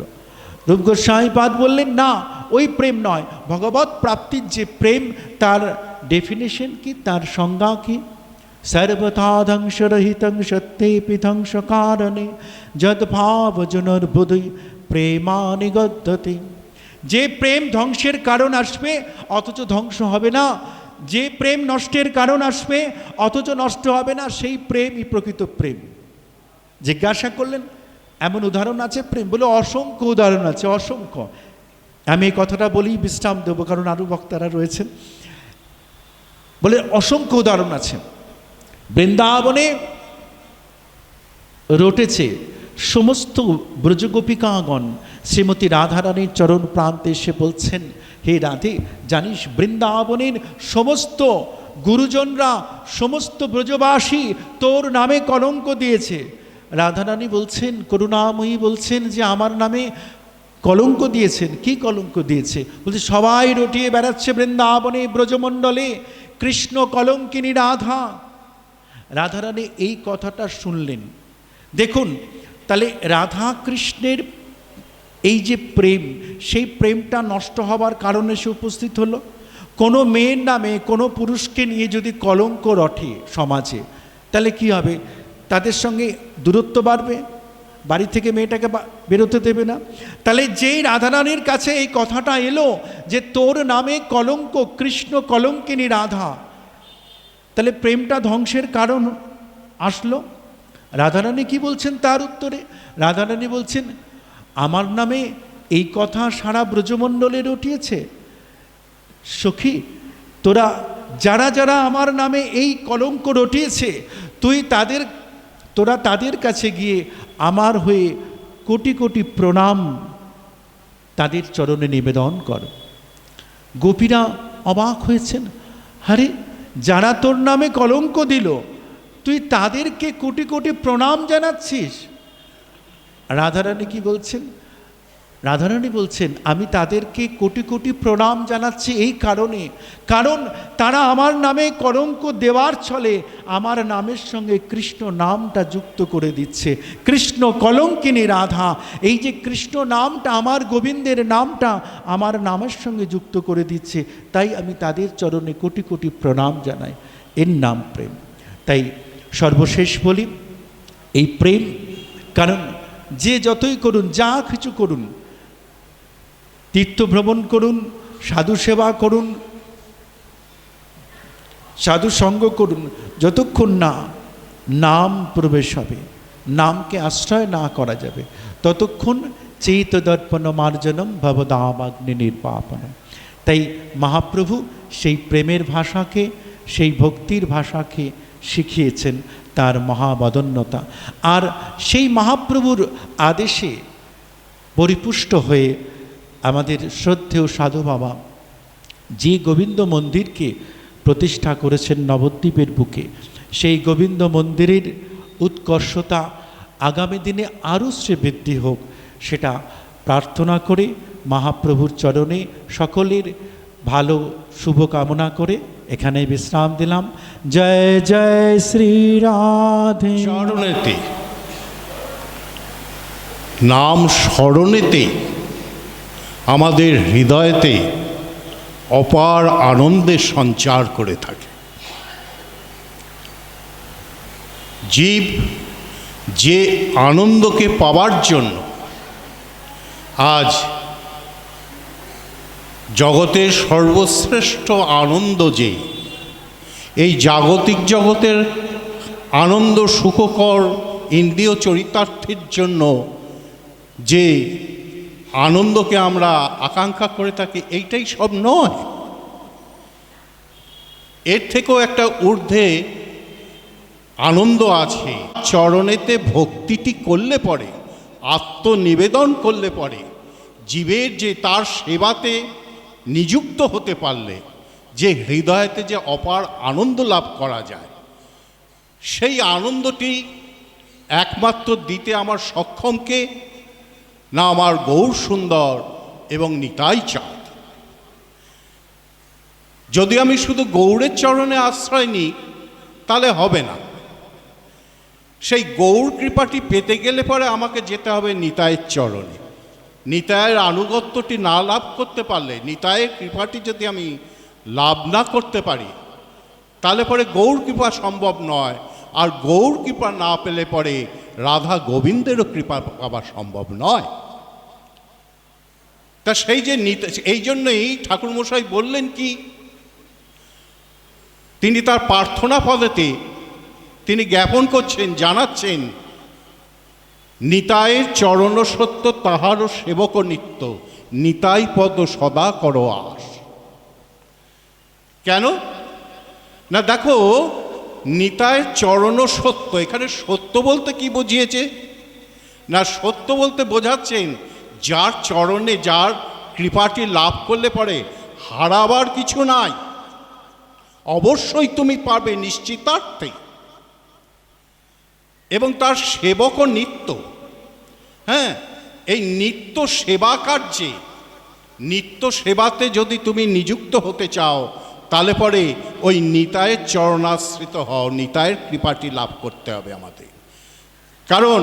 রূপ গোস্বামীপাদ বললেন না, ওই প্রেম নয়। ভগবত প্রাপ্তির যে প্রেম, তার ডেফিনেশন কি, তার সংজ্ঞা কি? সর্বথা ধ্বংসরহিতং সত্যেপি ধ্বংস কারণে যদ্ভাব জনর্বুধি প্রেমানিগদ্যতে। যে প্রেম ধ্বংসের কারণ আসবে অথচ ধ্বংস হবে না, যে প্রেম নষ্টের কারণ আসবে অথচ নষ্ট হবে না, সেই প্রেমই প্রকৃত প্রেম। জিজ্ঞাসা করলেন এমন উদাহরণ আছে প্রেম? বলে অসংখ্য উদাহরণ আছে, অসংখ্য। আমি এই কথাটা বলি, বিশ্রাম দেবো, কারণ আরও বক্তারা রয়েছেন। বলে অসংখ্য উদাহরণ আছে। বৃন্দাবনে রটেছে, সমস্ত ব্রজগোপিকাগণ শ্রীমতী রাধারানীর চরণ প্রান্তে এসে বলছেন, হে রাধে, জানিস বৃন্দাবনের সমস্ত গুরুজনরা, সমস্ত ব্রজবাসী তোর নামে কলঙ্ক দিয়েছে। রাধারানী বলছেন, করুণাময়ী বলছেন যে আমার নামে কলঙ্ক দিয়েছেন। কি কলঙ্ক দিয়েছে? বলছে সবাই রটিয়ে বেড়াচ্ছে বৃন্দাবনে ব্রজমণ্ডলে কৃষ্ণ কলঙ্কিনী রাধা। রাধারানী এই কথাটা শুনলেন। দেখুন তাহলে রাধা কৃষ্ণের এই যে প্রেম, সেই প্রেমটা নষ্ট হবার কারণে সে উপস্থিত হলো। কোনো মেয়ের নামে কোনো পুরুষকে নিয়ে যদি কলঙ্ক রটে সমাজে, তাহলে কি হবে? তাদের সঙ্গে দূরত্ব বাড়বে, বাড়ি থেকে মেয়েটাকে বেরোতে দেবে না। তাহলে যেই রাধারানীর কাছে এই কথাটা এলো যে তোর নামে কলঙ্ক, কৃষ্ণ কলঙ্কিনী রাধা, তাহলে প্রেমটা ধ্বংসের কারণ আসলো। রাধারানী কি বলছেন তার উত্তরে? রাধারানী বলছেন, আমার নামে এই কথা সারা ব্রজমণ্ডলে রটিয়েছে। সখী, তোরা যারা যারা আমার নামে এই কলঙ্ক রটিয়েছে, তোরা তাদের কাছে গিয়ে আমার হয়ে কোটি কোটি প্রণাম তাদের চরণে নিবেদন কর। গোপীরা অবাক হয়েছেন, আরে যারা তোর নামে কলঙ্ক দিল, তুই তাদেরকে কোটি কোটি প্রণাম জানাচ্ছিস। রাধারানী কি বলছেন? রাধারানী বলছেন, আমি তাদেরকে কোটি কোটি প্রণাম জানাচ্ছি এই কারণে, কারণ তারা আমার নামে কলঙ্ক দেওয়ার ছলে আমার নামের সঙ্গে কৃষ্ণ নামটা যুক্ত করে দিচ্ছে। কৃষ্ণ কলঙ্কিনী রাধা, এই যে কৃষ্ণ নামটা, আমার গোবিন্দের নামটা আমার নামের সঙ্গে যুক্ত করে দিচ্ছে, তাই আমি তাদের চরণে কোটি কোটি প্রণাম জানাই। এর নাম প্রেম। তাই সর্বশেষ বলি, এই প্রেম, কারণ যে যতই করুন, যা কিছু করুন, তীর্থভ্রমণ করুন, সাধু সেবা করুন, সাধু সঙ্গ করুন, যতক্ষণ না নাম প্রবেশ হবে, নামকে আশ্রয় না করা যাবে, ততক্ষণ চৈতদর্পণ মার্জনম ভবদাবাগ্নি নির্বাপনম। তাই মহাপ্রভু সেই প্রেমের ভাষাকে, সেই ভক্তির ভাষাকে শিখিয়েছেন তার মহাবদন্যতা। আর সেই মহাপ্রভুর আদেশে পরিপুষ্ট হয়ে আমাদের শ্রদ্ধেয় সাধু বাবা যে গোবিন্দ মন্দিরকে প্রতিষ্ঠা করেছেন নবদ্বীপের বুকে, সেই গোবিন্দ মন্দিরের উৎকর্ষতা আগামী দিনে আরও শ্রীবৃদ্ধি হোক, সেটা প্রার্থনা করে মহাপ্রভুর চরণে সকলের ভালো শুভকামনা করে এখানে বিশ্রাম দিলাম। জয় জয় শ্রী রাধে। চরণেতে, নাম স্মরণেতে আমাদের হৃদয়েতে অপার আনন্দের সঞ্চার করে থাকে। জীব যে আনন্দকে পাওয়ার জন্য আজ জগতের সর্বশ্রেষ্ঠ আনন্দ, যে এই জাগতিক জগতের আনন্দ সুখকর ইন্দ্রিয় চরিতার্থের জন্য যে আনন্দকে আমরা আকাঙ্ক্ষা করে থাকি, এইটাই সব নয়। এর থেকেও একটা ঊর্ধ্বে আনন্দ আছে। চরণেতে ভক্তিটি করলে পরে, আত্মনিবেদন করলে পরে, জীবের যে তার সেবাতে নিযুক্ত হতে পারলে যে হৃদয়েতে যে অপার আনন্দ লাভ করা যায়, সেই আনন্দটি একমাত্র দিতে আমার সক্ষমকে না আমার গৌর সুন্দর এবং নিতাই চাঁদ। যদি আমি শুধু গৌরের চরণে আশ্রয় নিই তাহলে হবে না। সেই গৌর কৃপাটি পেতে গেলে পরে আমাকে যেতে হবে নিতাইয়ের চরণে। নিতাইয়ের আনুগত্যটি না লাভ করতে পারলে, নিতাইয়ের কৃপাটি যদি আমি লাভ না করতে পারি, তাহলে পরে গৌর কৃপা সম্ভব নয়। আর গৌর কৃপা না পেলে পরে রাধা গোবিন্দেরও কৃপা পাওয়া সম্ভব নয়। তা সেই যে এই জন্যই ঠাকুরমশাই বললেন কি, তিনি তার প্রার্থনা পদেতে তিনি জ্ঞাপন করছেন, জানাচ্ছেন, নিতাইয়ের চরণ সত্য তাহারও সেবক নিত্য, নিতাই পদ সদা করো আস। কেন না, দেখো নিতায়ের চরণ সত্য। এখানে সত্য বলতে কি বুঝিয়েছে? না, সত্য বলতে বোঝাচ্ছেন যার চরণে, যার কৃপাটি লাভ করলে পরে হারাবার কিছু নাই, অবশ্যই তুমি পাবে নিশ্চিতার্থে। এবং তার সেবকও নিত্য। হ্যাঁ, এই নিত্য সেবা কার্যে, নিত্য সেবাতে যদি তুমি নিযুক্ত হতে চাও, তাহলে পরে ওই নিতায়ের চরণাশ্রিত হও, নিতায়ের কৃপাটি লাভ করতে হবে আমাদের। কারণ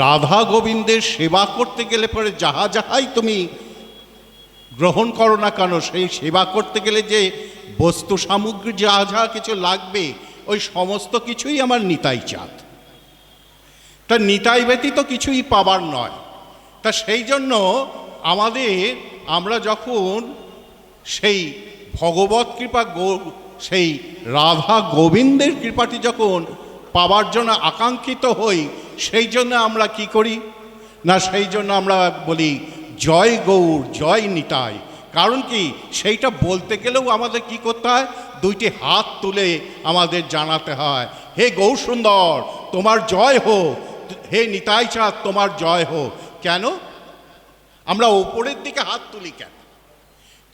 রাধা গোবিন্দের সেবা করতে গেলে পরে যাহাই তুমি গ্রহণ করো না কেন, সেই সেবা করতে গেলে যে বস্তু সামগ্রী যাহা কিছু লাগবে, ওই সমস্ত কিছুই আমার নিতাই চাঁদ। তা নিতাই ব্যতীত কিছুই পাবার নয়। তা সেই জন্য আমরা যখন সেই ভগবত কৃপা, সেই রাধা গোবিন্দের কৃপাটি যখন পাবার জন্য আকাঙ্ক্ষিত হই, সেই জন্য আমরা কি করি না, সেই জন্য আমরা বলি জয় গৌর, জয় নিতাই। কারণ কি, সেইটা বলতে গেলেও আমাদের কি করতে হয়? দুইটি হাত তুলে আমাদের জানাতে হয়, হে গৌর সুন্দর তোমার জয় হোক, হে নিতাই চাঁদ তোমার জয় হোক। কেন আমরা ওপরের দিকে হাত তুলি কেন?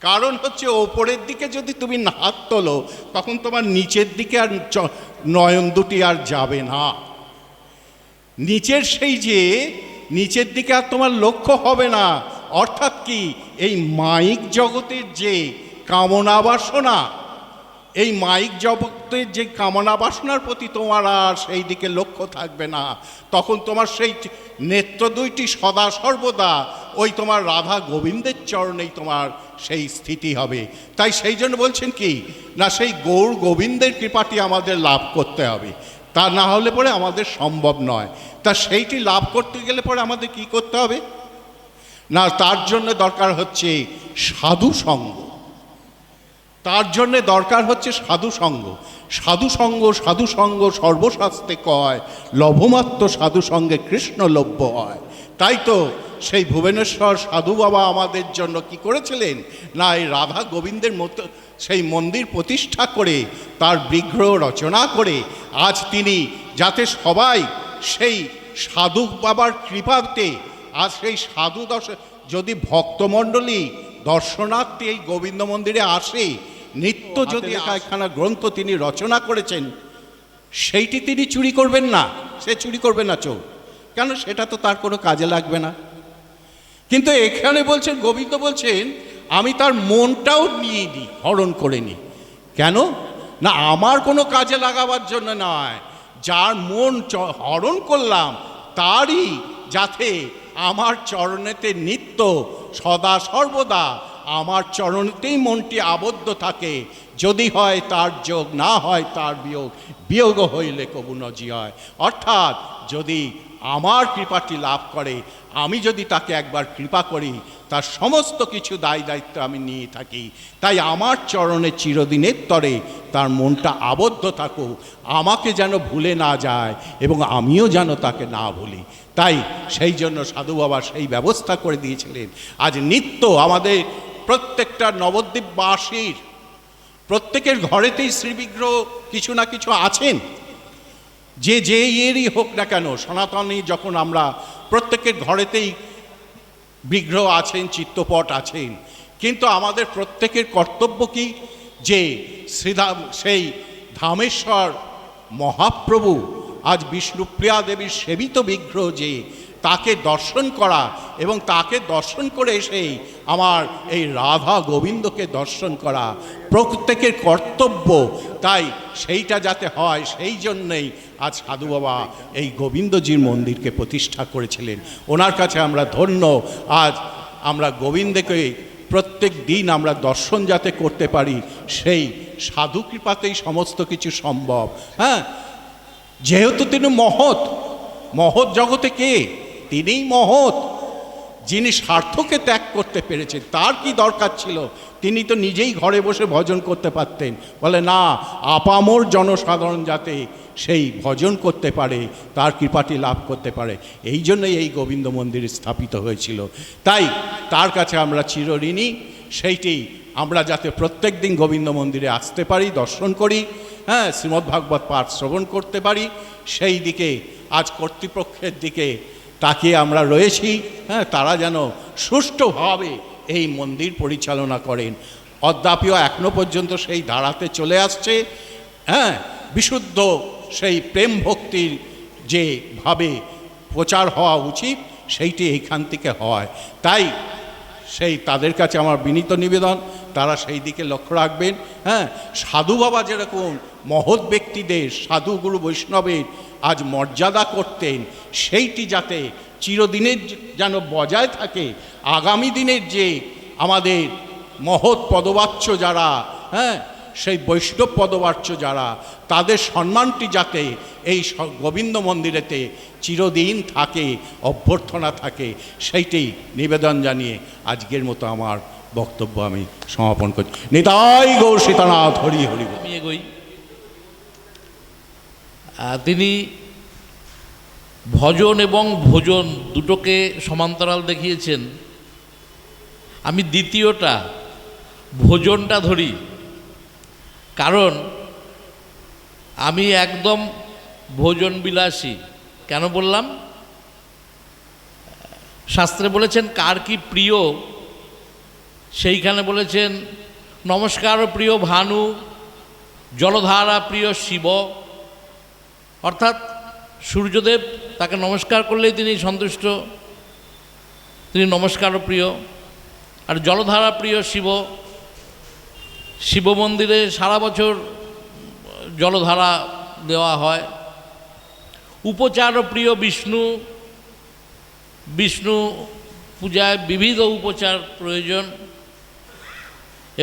কারণ হচ্ছে ওপরের দিকে যদি তুমি হাত তোলো, তখন তোমার নিচের দিকে আর নয়ন দুটি আর যাবে না। নিচের সেই যে নিচের দিকে আর তোমার লক্ষ্য হবে না। অর্থাৎ কি, এই মাইক জগতের যে কামনা বাসনা, এই মাইক জগতের যে কামনা বাসনার প্রতি তোমার আর সেই দিকে লক্ষ্য থাকবে না। তখন তোমার সেই নেত্র দুইটি সদা সর্বদা ওই তোমার রাধা গোবিন্দের চরণেই তোমার সেই স্থিতি হবে। তাই সেই জন্য বলছেন কি না, সেই গৌর গোবিন্দের কৃপাটি আমাদের লাভ করতে হবে, তা না হলে পরে আমাদের সম্ভব নয়। তা সেইটি লাভ করতে গেলে পরে আমাদের কি করতে হবে না, তার জন্য দরকার হচ্ছে সাধু সঙ্গ। তার জন্যে দরকার হচ্ছে সাধু সঙ্গ। সাধু সঙ্গ, সাধু সঙ্গ সর্বশাস্ত্রে কয়, লভমাত্র সাধু সঙ্গে কৃষ্ণ লভ্য হয়। তাই তো সেই ভুবনেশ্বর সাধু বাবা আমাদের জন্য কি করেছিলেন না, এই রাধা গোবিন্দের মতো সেই মন্দির প্রতিষ্ঠা করে, তার বিগ্রহ রচনা করে, আজ তিনি যাতে সবাই সেই সাধু বাবার কৃপাতে, আজ সেই সাধু যদি ভক্তমণ্ডলী দর্শনার্থী এই গোবিন্দ মন্দিরে আসে, নিত্য যদি একখানা গ্রন্থ তিনি রচনা করেছেন, সেইটি তিনি চুরি করবেন না। সে চুরি করবে না চোর, কেন, সেটা তো তার কোনো কাজে লাগবে না। কিন্তু এখানে বলছেন, গোবিন্দ বলছেন, আমি তার মনটাও নিয়ে নিই, হরণ করে নিই। কেন না, আমার কোনো কাজে লাগাবার জন্য নয়, যার মন হরণ করলাম তারই যাতে আমার চরণেতে নিত্য সদা সর্বদা আমার চরণেতেই মনটি আবদ্ধ থাকে। যদি হয় তার যোগ, না হয় তার বিয়োগ, বিয়োগ হইলে কবু নজি হয়। অর্থাৎ যদি আমার কৃপাটি লাভ করে, আমি যদি তাকে একবার কৃপা করি, তার সমস্ত কিছু দায় দায়িত্ব আমি নিয়ে থাকি। তাই আমার চরণে চিরদিনের তরে তার মনটা আবদ্ধ থাকুক, আমাকে যেন ভুলে না যায় এবং আমিও যেন তাকে না ভুলি। তাই সেই জন্য সাধু বাবা সেই ব্যবস্থা করে দিয়েছিলেন। আজ নিত্য আমাদের প্রত্যেকটা নবদ্বীপবাসীর প্রত্যেকের ঘরেতেই শ্রীবিগ্রহ কিছু না কিছু আছেন, যে এরই হোক না কেন। সনাতনী যখন আমরা প্রত্যেকের ঘরেতেই বিগ্রহ আছেন, চিত্তপট আছেন, কিন্তু আমাদের প্রত্যেকের কর্তব্য কি, যে শ্রীধাম সেই ধামেশ্বর মহাপ্রভু আজ বিষ্ণুপ্রিয়া দেবীর সেবিত বিগ্রহ, যে তাকে দর্শন করা এবং তাকে দর্শন করে এসেই আমার এই রাধা গোবিন্দকে দর্শন করা প্রত্যেকের কর্তব্য। তাই সেইটা যাতে হয়, সেই জন্যেই আজ সাধু বাবা এই গোবিন্দজির মন্দিরকে প্রতিষ্ঠা করেছিলেন। ওনার কাছে আমরা ধন্য। আজ আমরা গোবিন্দকে প্রত্যেক দিন আমরা দর্শন যাতে করতে পারি, সেই সাধু কৃপাতেই সমস্ত কিছু সম্ভব। হ্যাঁ, যেহেতু তিনি মহৎ, মহৎ জগতে কে, তিনিই মহৎ, যিনি স্বার্থকে ত্যাগ করতে পেরেছেন। তার কি দরকার ছিল, তিনি তো নিজেই ঘরে বসে ভজন করতে পারতেন। বলে না, আপামর জনসাধারণ যাতে সেই ভজন করতে পারে, তার কৃপাটি লাভ করতে পারে, এই জন্যই এই গোবিন্দ মন্দির স্থাপিত হয়েছিল। তাই তার কাছে আমরা চিরঋণী। সেইটি আমরা যাতে প্রত্যেক দিন গোবিন্দ মন্দিরে আসতে পারি, দর্শন করি, হ্যাঁ শ্রীমদ্ভাগবত পাঠ শ্রবণ করতে পারি, সেই দিকে আজ কর্তৃপক্ষের দিকে তাকিয়ে আমরা রয়েছি। হ্যাঁ, তারা যেন সুষ্ঠুভাবে এই মন্দির পরিচালনা করেন। অদ্যাপিও এখনো পর্যন্ত সেই ধারাতে চলে আসছে। হ্যাঁ, বিশুদ্ধ সেই প্রেম ভক্তির যেভাবে প্রচার হওয়া উচিত সেইটি এইখান থেকে হয়। তাই সেই তাদের কাছে আমার বিনীত নিবেদন, তারা সেই দিকে লক্ষ্য রাখবেন। হ্যাঁ, সাধু বাবা যেরকম মহৎ ব্যক্তিদের, সাধুগুরু বৈষ্ণবের আজ মর্যাদা করতেন, সেইটি যাতে চিরদিনের যেন বজায় থাকে। আগামী দিনের যে আমাদের মহৎ পদবাচ্য যারা, হ্যাঁ সেই বৈষ্ণব পদবাচ্য যারা, তাদের সম্মানটি যাতে এই গোবিন্দ মন্দিরেতে চিরদিন থাকে, অভ্যর্থনা থাকে, সেইটি নিবেদন জানিয়ে আজকের মতো আমার বক্তব্য আমি সমাপন করছি। নিতাই গৌর সীতানাথ হরি হরি বল। আমি এগোই। তিনি ভজন এবং ভোজন দুটোকে সমান্তরাল দেখিয়েছেন। আমি দ্বিতীয়টা ভোজনটা ধরি, কারণ আমি একদম ভোজন বিলাসী। কেন বললাম? শাস্ত্রে বলেছেন কার কি প্রিয়, সেইখানে বলেছেন নমস্কার প্রিয় ভানু, জলধারা প্রিয় শিব। অর্থাৎ সূর্যদেব, তাকে নমস্কার করলেই তিনি সন্তুষ্ট, তিনি নমস্কার প্রিয়। আর জলধারা প্রিয় শিব, শিব মন্দিরে সারা বছর জলধারা দেওয়া হয়। উপচার প্রিয় বিষ্ণু, বিষ্ণু পূজায় বিবিধ উপচার প্রয়োজন।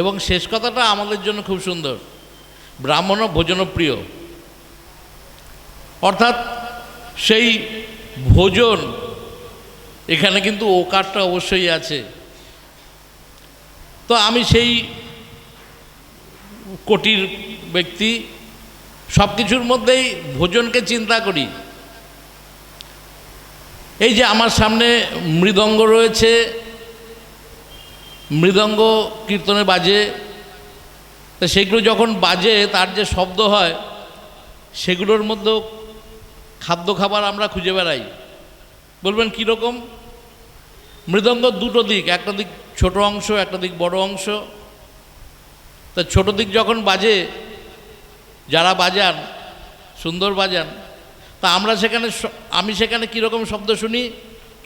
এবং শেষ কথাটা আমাদের জন্য খুব সুন্দর, ব্রাহ্মণ ভোজনপ্রিয়। অর্থাৎ সেই ভোজন, এখানে কিন্তু ওকারটা অবশ্যই আছে। তো আমি সেই কোটির ব্যক্তি, সব কিছুর মধ্যেই ভোজনকে চিন্তা করি। এই যে আমার সামনে মৃদঙ্গ রয়েছে, মৃদঙ্গ কীর্তনে বাজে, তা সেগুলো যখন বাজে তার যে শব্দ হয়, সেগুলোর মধ্যেও খাদ্য খাবার আমরা খুঁজে বেড়াই। বলবেন কীরকম? মৃদঙ্গ দুটো দিক, একটা দিক ছোট অংশ, একটা দিক বড় অংশ। তা ছোট দিক যখন বাজে, যারা বাজান সুন্দর বাজান, তা আমি সেখানে কীরকম শব্দ শুনি?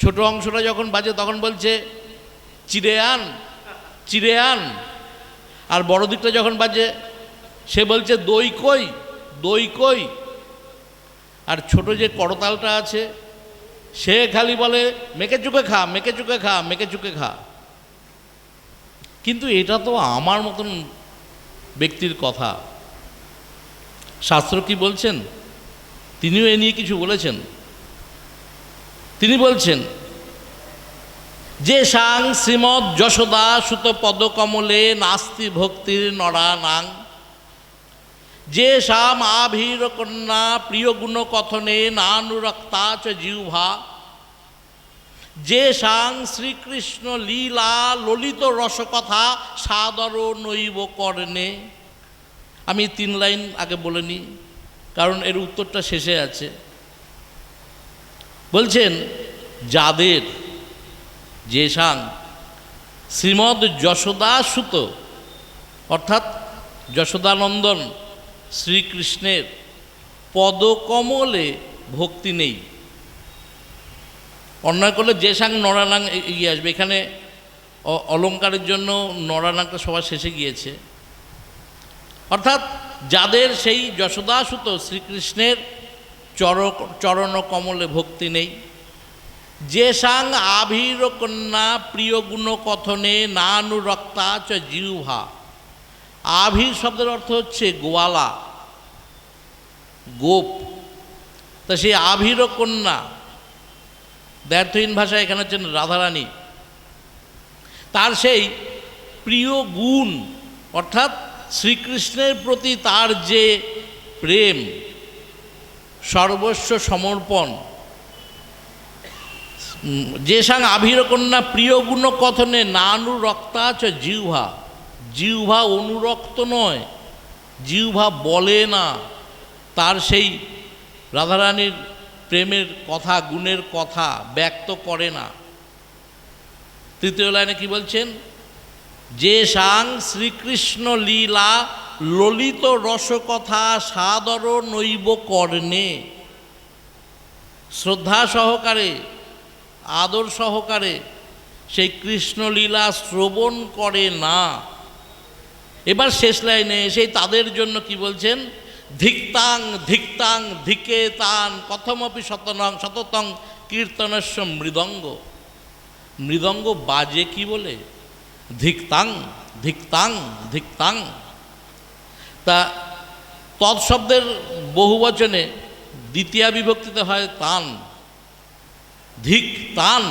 ছোট অংশটা যখন বাজে তখন বলছে চিড়ে আন, চিড়ে আন। আর বড় দিকটা যখন বাজে সে বলছে দই কই, দই কই। আর ছোট যে করতালটা আছে সে খালি বলে মেকে চুকে খা, মেকে চুকে খা, মেকে চুকে খা। কিন্তু এটা তো আমার মতন ব্যক্তির কথা। শাস্ত্র কি বলছেন? তিনিও এ নিয়ে কিছু বলেছেন। তিনি বলছেন যে সাং শ্রীমৎ যশোদা সুত পদকমলে নাস্তি ভক্তির নরা নাং, যে শাম আভীর কন্যা প্রিয় গুণ কথনে নানুরক্তা চ জিহ্বা, যে সাং শ্রীকৃষ্ণ লীলা ললিত রসকথা সাদর নৈব কর্ণে। আমি 3 লাইন আগে বলে নিই, কারণ এর উত্তরটা শেষে আছে। বলছেন যাদের, যে সাং শ্রীমদ যশোদা সুত, অর্থাৎ যশোদানন্দন শ্রীকৃষ্ণের পদকমলে ভক্তি নেই। অন্যায় করলে যে সাং নরানাং এগিয়ে আসবে। এখানে অলঙ্কারের জন্য নরানাংটা সবার শেষে গিয়েছে। অর্থাৎ যাদের সেই যশোদাসুত শ্রীকৃষ্ণের চরণ কমলে ভক্তি নেই, যে সাং আভীর কন্যা প্রিয় গুণ কথনে নানুরক্তা চ জিহ্বা। আভীর শব্দের অর্থ হচ্ছে গোয়ালা, গোপ। তা সেই আভীর কন্যা, দ্ব্যর্থহীন ভাষায় এখানে হচ্ছেন রাধারানী, তার সেই প্রিয় গুণ, অর্থাৎ শ্রীকৃষ্ণের প্রতি তার যে প্রেম, সর্বস্ব সমর্পণ। যে সাং আভীর কন্যা প্রিয় গুণ কথনে নানুরক্তা চ জিহ্বা। জিহ্বা অনুরক্ত নয়, জিহ্বা বলে না, তার সেই রাধারানীর প্রেমের কথা, গুণের কথা ব্যক্ত করে না। তৃতীয় লাইনে কি বলছেন? যে সাং শ্রীকৃষ্ণ লীলা ললিত রসকথা সাদর নৈব কর্ণে, শ্রদ্ধা সহকারে আদর সহকারে সেই কৃষ্ণলীলা শ্রবণ করে না। এবার শেষ লাইনে সেই তাদের জন্য কি বলছেন? ধিক্তাং ধিক্তাং ধিকে তান কথমপি শততং কীর্তনস্য মৃদঙ্গ। মৃদঙ্গ বাজে কি বলে? ধিক্তাং ধিক্তাং ধিক্তাং। তা তৎশব্দের বহুবচনে দ্বিতীয়া বিভক্তিতে হয় তান, ধিক তান,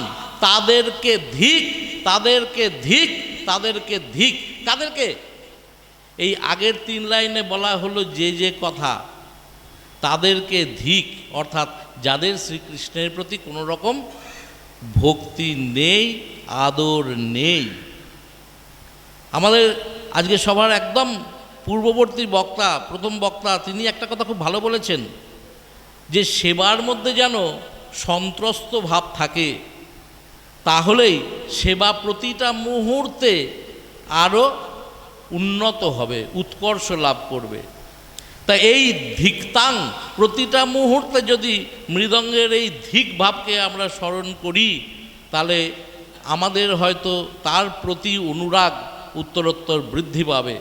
তাদেরকে ধিক, তাদেরকে ধিক, তাদেরকে ধিক। কাদেরকে? এই আগের 3 লাইনে বলা হলো যে কথা, তাদেরকে ধিক, অর্থাৎ যাদের শ্রীকৃষ্ণের প্রতি কোনো রকম ভক্তি নেই, আদর নেই। আমাদের আজকে সবার একদম পূর্ববর্তী বক্তা, প্রথম বক্তা, তিনি একটা কথা খুব ভালো বলেছেন, যে সেবার মধ্যে যেন সন্ত্রস্ত ভাব থাকে, তাহলেই সেবা প্রতিটা মুহূর্তে আরও উন্নত হবে, উৎকর্ষ লাভ করবে। তা এই ধিক্তাং, প্রতিটা মুহূর্তে যদি মৃদঙ্গের এই ধিক ভাবকে আমরা স্মরণ করি, তাহলে আমাদের হয়তো তার প্রতি অনুরাগ উত্তরোত্তর বৃদ্ধি পাবে।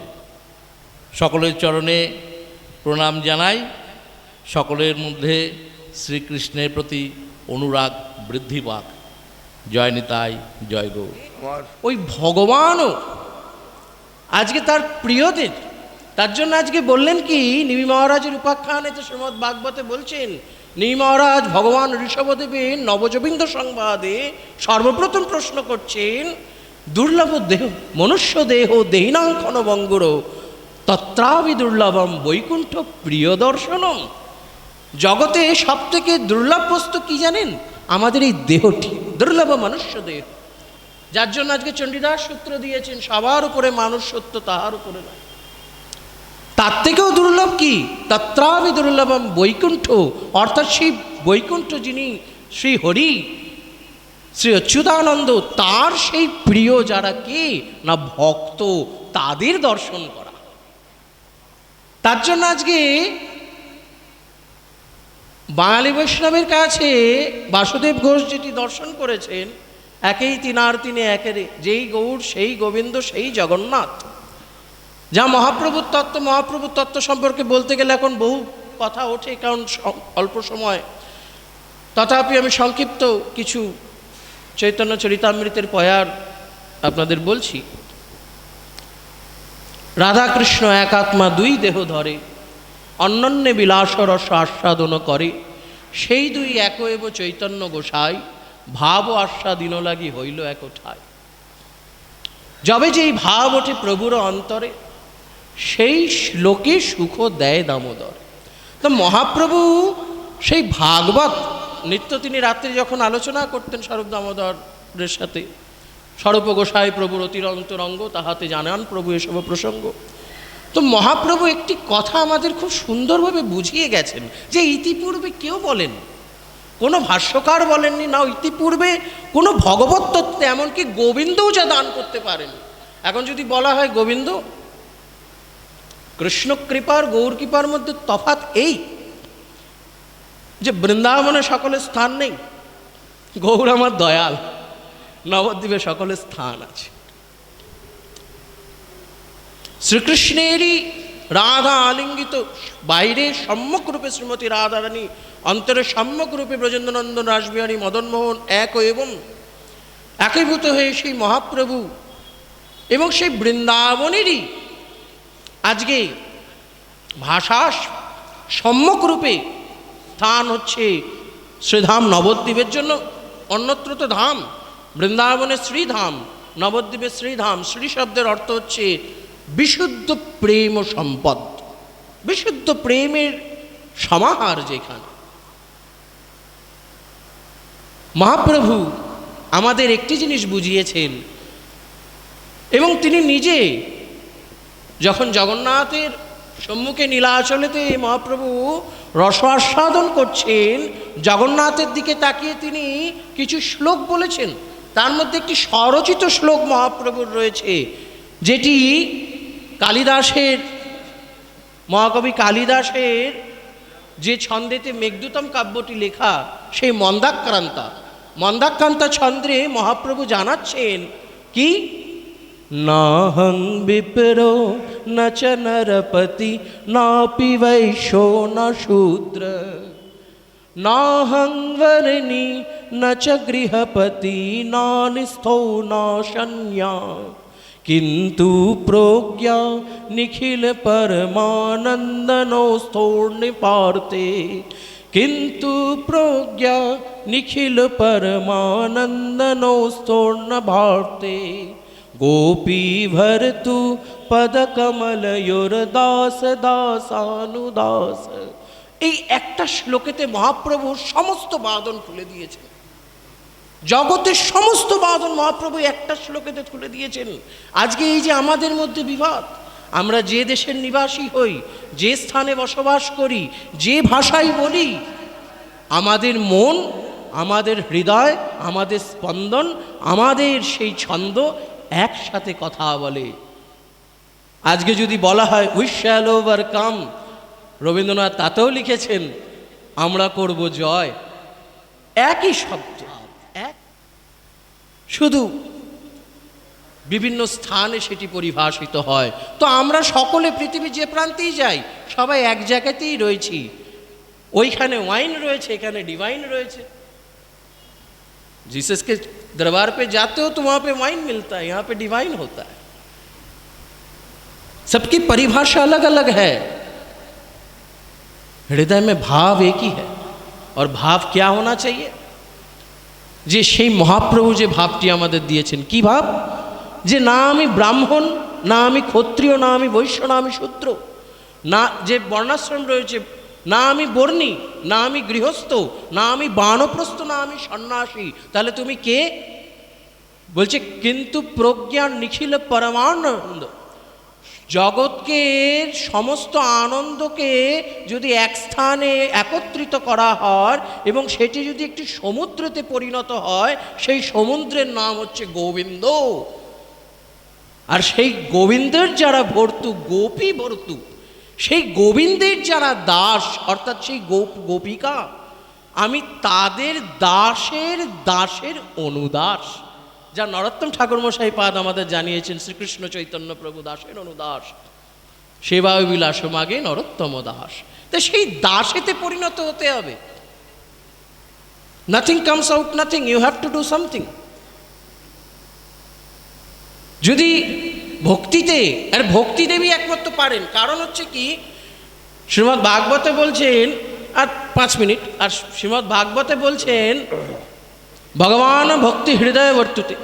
সকলের চরণে প্রণাম জানাই, সকলের মধ্যে শ্রীকৃষ্ণের প্রতি অনুরাগ বৃদ্ধি পাক। জয় নিতাই, জয় গৌর। ওই ভগবানও আজকে তার প্রিয়দের, তার জন্য আজকে বললেন কি, নিমি মহারাজের উপাখ্যানে তো শ্রীমদ্ ভাগবতে বলছেন, নিমি মহারাজ ভগবান ঋষভদেবের নবজবিন্দ সংবাদে সর্বপ্রথম প্রশ্ন করছেন, দুর্লভ দেহ মনুষ্য দেহ দেহিনাং ক্ষণভঙ্গুর তত্রাবি দুর্লভম বৈকুণ্ঠ প্রিয় দর্শনম। জগতে সব থেকে দুর্লভ বস্তু কি জানেন? আমাদের এই দেহটি, দুর্লভ মনুষ্য দেহ। যার জন্য আজকে চণ্ডীদাস সূত্র দিয়েছেন, সবার উপরে মানুষ সত্য, তাহার উপরে নয়। তার থেকেও দুর্লভ কি? তত্রাবি দুর্লভম বৈকুণ্ঠ, অর্থাৎ সেই বৈকুণ্ঠ যিনি শ্রী হরি, শ্রী অচ্যুতানন্দ, তার সেই প্রিয় যারা কে না ভক্ত, তাদের দর্শন করা। তার জন্য আজকে বাঙালি বৈষ্ণবের কাছে বাসুদেব ঘোষ যেটি দর্শন করেছেন, একেই তিন আর তিনে একেরে, যেই গৌর সেই গোবিন্দ সেই জগন্নাথ। যা মহাপ্রভুর তত্ত্ব সম্পর্কে বলতে গেলে এখন বহু কথা ওঠে, কারণ অল্প সময়, তথাপি আমি সংক্ষিপ্ত কিছু চৈতন্য চরিতামৃতের পয়ার আপনাদের বলছি। রাধাকৃষ্ণ একাত্মা দুই দেহ ধরে, অনন্যে বিলাস রস আস্বাদন করে, সেই দুই এক এব চৈতন্য গোসাই, ভাব আস্বাদিন লাগি হইল একঠাই। যবে যেই ভাব ওঠে প্রভুর অন্তরে, সেই শ্লোকে সুখ দেয় দামোদর। তো মহাপ্রভু সেই ভাগবত নিত্য তিনি রাত্রি যখন আলোচনা করতেন স্বরূপ দামোদরের সাথে, স্বরূপ গোসাই প্রভুর অতিরন্তরঙ্গ, তাহাতে জানান প্রভু এসব প্রসঙ্গ। তো মহাপ্রভু একটি কথা আমাদের খুব সুন্দরভাবে বুঝিয়ে গেছেন, যে ইতিপূর্বে কেউ বলেন, কোনো ভাষ্যকার বলেননি, না ইতিপূর্বে কোনো ভগবত তত্ত্বে, এমনকি গোবিন্দও যা দান করতে পারেন। এখন যদি বলা হয় গোবিন্দ, কৃষ্ণ কৃপার গৌর কৃপার মধ্যে তফাৎ এই যে বৃন্দাবনে সকলের স্থান নেই, গৌর আমার দয়াল, নবদ্বীপে সকলের স্থান আছে। শ্রীকৃষ্ণেরই রাধা আলিঙ্গিত, বাইরে সম্যক রূপে শ্রীমতী রাধারানী, অন্তরে সম্যক রূপে ব্রজেন্দ্রনন্দন রাসবিহারী মদনমোহন এক এবং একীভূত হয়ে সেই মহাপ্রভু এবং সেই বৃন্দাবনেরই আজকে ভাষা সম্যক রূপে স্থান হচ্ছে শ্রীধাম নবদ্বীপের জন্য। অন্যত্র তো ধাম, বৃন্দাবনের শ্রীধাম, নবদ্বীপের শ্রীধাম। শ্রী শব্দের অর্থ হচ্ছে বিশুদ্ধ প্রেম ও সম্পদ, বিশুদ্ধ প্রেমের সমাহার যেখানে। মহাপ্রভু আমাদের একটি জিনিস বুঝিয়েছেন, এবং তিনি নিজে যখন জগন্নাথের সম্মুখে নীলাচলেতে মহাপ্রভু রস আস্বাদন করছেন। জগন্নাথের দিকে তাকিয়ে তিনি কিছু শ্লোক বলেছেন। তার মধ্যে একটি স্বরচিত শ্লোক মহাপ্রভুর রয়েছে, যেটি কালিদাসের, মহাকবি কালিদাসের যে ছন্দেতে মেঘদূতম কাব্যটি লেখা, সেই মন্দাক্রান্তা ছন্দ্রে মহাপ্রভু জানাচ্ছেন কি, নাহং বিপ্রো ন চ নরপতি নাপি বৈশ্যো ন শূদ্র নাহং বর্ণী ন চ গৃহপতি না নিস্থো না শন্যা কিন্তু প্রজ্ঞা নিখিল পরমানন্দনোস্থো নিপার্তে কিন্তু প্রজ্ঞা নিখিল পরমানন্দনোস্থো ন ভার্তে গোপী ভরতু পদ কমলয়োর দাস দাসানুদাস। এই একটা শ্লোকেতে মহাপ্রভু সমস্ত বাদন খুলে দিয়েছেন। জগতের সমস্ত বাদন মহাপ্রভু একটা শ্লোকেতে তুলে দিয়েছেন। আজকে এই যে আমাদের মধ্যে বিবাদ, আমরা যে দেশের নিবাসী হই, যে স্থানে বসবাস করি, যে ভাষাই বলি, আমাদের মন, আমাদের হৃদয়, আমাদের স্পন্দন, আমাদের সেই ছন্দ একসাথে কথা বলে। আজকে যদি বলা হয় উই শ্যাল ওভারকাম, রবীন্দ্রনাথ তাতেও লিখেছেন আমরা করব জয়, একই শব্দ, এক, শুধু বিভিন্ন স্থানে সেটি পরিভাষিত হয়। তো আমরা সকলে পৃথিবীর যে প্রান্তেই যাই, সবাই এক জায়গাতেই রয়েছি। ওইখানে ওয়াইন রয়েছে, এখানে ডিভাইন রয়েছে। जीसस के दरबार पे जाते हो तो वहाँ पे वाइन मिलता है, यहाँ पे डिवाइन होता है। सबकी परिभाषा अलग अलग है, हृदय में भाव एक ही है। और भाव क्या होना चाहिए? যে সেই মহাপ্রভু যে ভাবটি আমাদের দিয়েছেন, কি ভাব? যে না আমি ব্রাহ্মণ, না আমি ক্ষত্রিয়, না আমি বৈশ্য, না আমি শূদ্র, না যে বর্ণাশ্রম রয়েছে, না আমি বর্ণী, না আমি গৃহস্থ, না আমি বানপ্রস্থ, না আমি সন্ন্যাসী। তাহলে তুমি কে? বলছে কিন্তু প্রজ্ঞা নিখিল পরমানন্দ। জগৎকে সমস্ত আনন্দকে যদি এক স্থানে একত্রিত করা হয় এবং সেটি যদি একটি সমুদ্রতে পরিণত হয়, সেই সমুদ্রের নাম হচ্ছে গোবিন্দ। আর সেই গোবিন্দের যারা ভর্তু, গোপী ভর্তু, সেই গোবিন্দের যারা দাস, অর্থাৎ সেই গোপিকা, আমি তাদের দাসের দাসের অনুদাস। যা নরোত্তম ঠাকুর মশাই পাদ আমাদের জানিয়েছেন, শ্রীকৃষ্ণ চৈতন্য প্রভু দাসের অনুদাস, সেবা বিলাস মাগে নরোত্তম দাস। তো সেই দাসেতে পরিণত হতে হবে। Nothing comes out nothing, you have to do something. যদি ভক্তিতে, আর ভক্তি দেবী একমাত্র পারেন। কারণ হচ্ছে কি, শ্রীমদ্ ভাগবতে বলছেন, আর 5 মিনিট, আর শ্রীমদ্ ভাগবতে বলছেন ভগবান ভক্তি হৃদয় বর্তুতে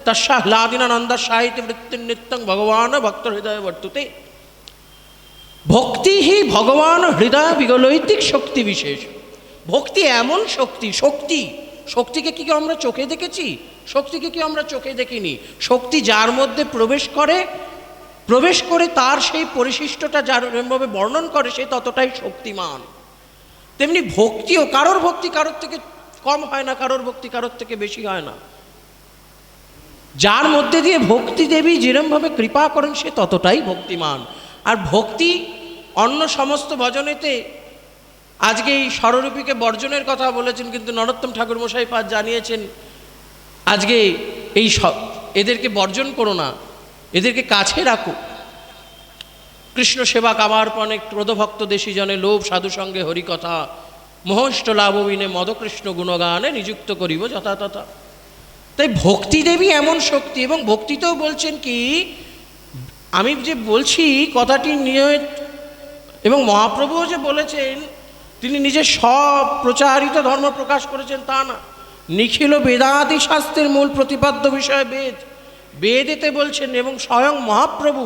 তস্যাহ্লাদিনানন্দ সাহিত্য বৃত্তি নিত্যং ভগবান ভক্ত হৃদয় বর্তুতে। ভক্তি হি ভগবান হৃদয় বিগলৈতিক শক্তি বিশেষ। ভক্তি এমন শক্তি, শক্তিকে কি আমরা চোখে দেখেছি? শক্তিকে কি আমরা চোখে দেখিনি? শক্তি যার মধ্যে প্রবেশ করে তার সেই পরিশিষ্টটা যারভাবে বর্ণন করে, সে ততটাই শক্তিমান। তেমনি ভক্তিও, কারোর ভক্তি কারোর থেকে কম হয় না, কারোর ভক্তি কারোর থেকে বেশি হয় না। যার মধ্যে দিয়ে ভক্তি দেবী যেরমভাবে কৃপা করেন, সে ততটাই ভক্তিমান। আর ভক্তি অন্য সমস্ত ভজনেতে আজকে এই স্বরূপীকে বর্জনের কথা বলেছেন, কিন্তু নরোত্তম ঠাকুর মশাই পাদ জানিয়েছেন আজকে এই এদেরকে বর্জন করো না, এদেরকে কাছে রাখো। কৃষ্ণ সেবা কামার্পণে ক্রোধভক্ত দেশী জনে লোভ সাধু সঙ্গে হরিকথা মোহষ্ট লাভবিনে মদকৃষ্ণ গুণগানে নিযুক্ত করিব যথাতথা। তাই ভক্তি দেবী এমন শক্তি। এবং ভক্তিতেও বলছেন কি, আমি যে বলছি কথাটি নিয়ে, এবং মহাপ্রভুও যে বলেছেন, তিনি নিজে সব প্রচারিত ধর্ম প্রকাশ করেছেন তা না। নিখিল বেদাদি শাস্ত্রের মূল প্রতিপাদ্য বিষয় বেদ, বেদেতে বলছেন। এবং স্বয়ং মহাপ্রভু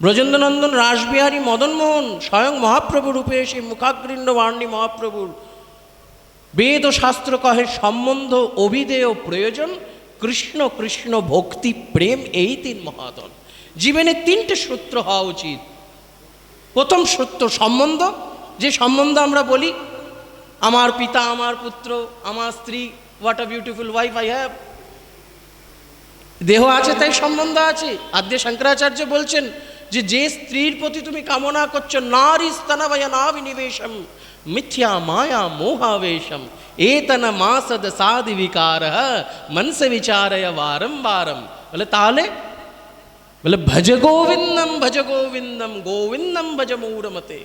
ব্রজেন্দ্রনন্দন রাসবিহারী মদনমোহন স্বয়ং মহাপ্রভু রূপে এসে মুখাগ্রিণ্য বাণী মহাপ্রভুর বেদ ও শাস্ত্র কহে সম্বন্ধ অভিধেয় প্রয়োজন কৃষ্ণ কৃষ্ণ ভক্তি প্রেম, এই 3 মহাদন। জীবনে 3টে সূত্র হওয়া উচিত। প্রথম সত্য সম্বন্ধ, যে সম্বন্ধ আমরা বলি আমার পিতা, আমার পুত্র, আমার স্ত্রী, what a beautiful wife I have. দেহ আছে তাই সম্বন্ধ আছে। আদ্য শঙ্করাচার্য বলছেন যে যে স্ত্রীর প্রতি তুমি কামনা করছো, নারী স্তনবয় নাবিনিবেশম মিথ্যা মায়া মোহাবেশম এতন মাসদ সাধি বিকার মনসে বিচারয় বারম বারম। বলে তাহলে বলে ভজ গোবিন্দম ভজ গোবিন্দম গোবিন্দম ভজ মূঢ়মতে।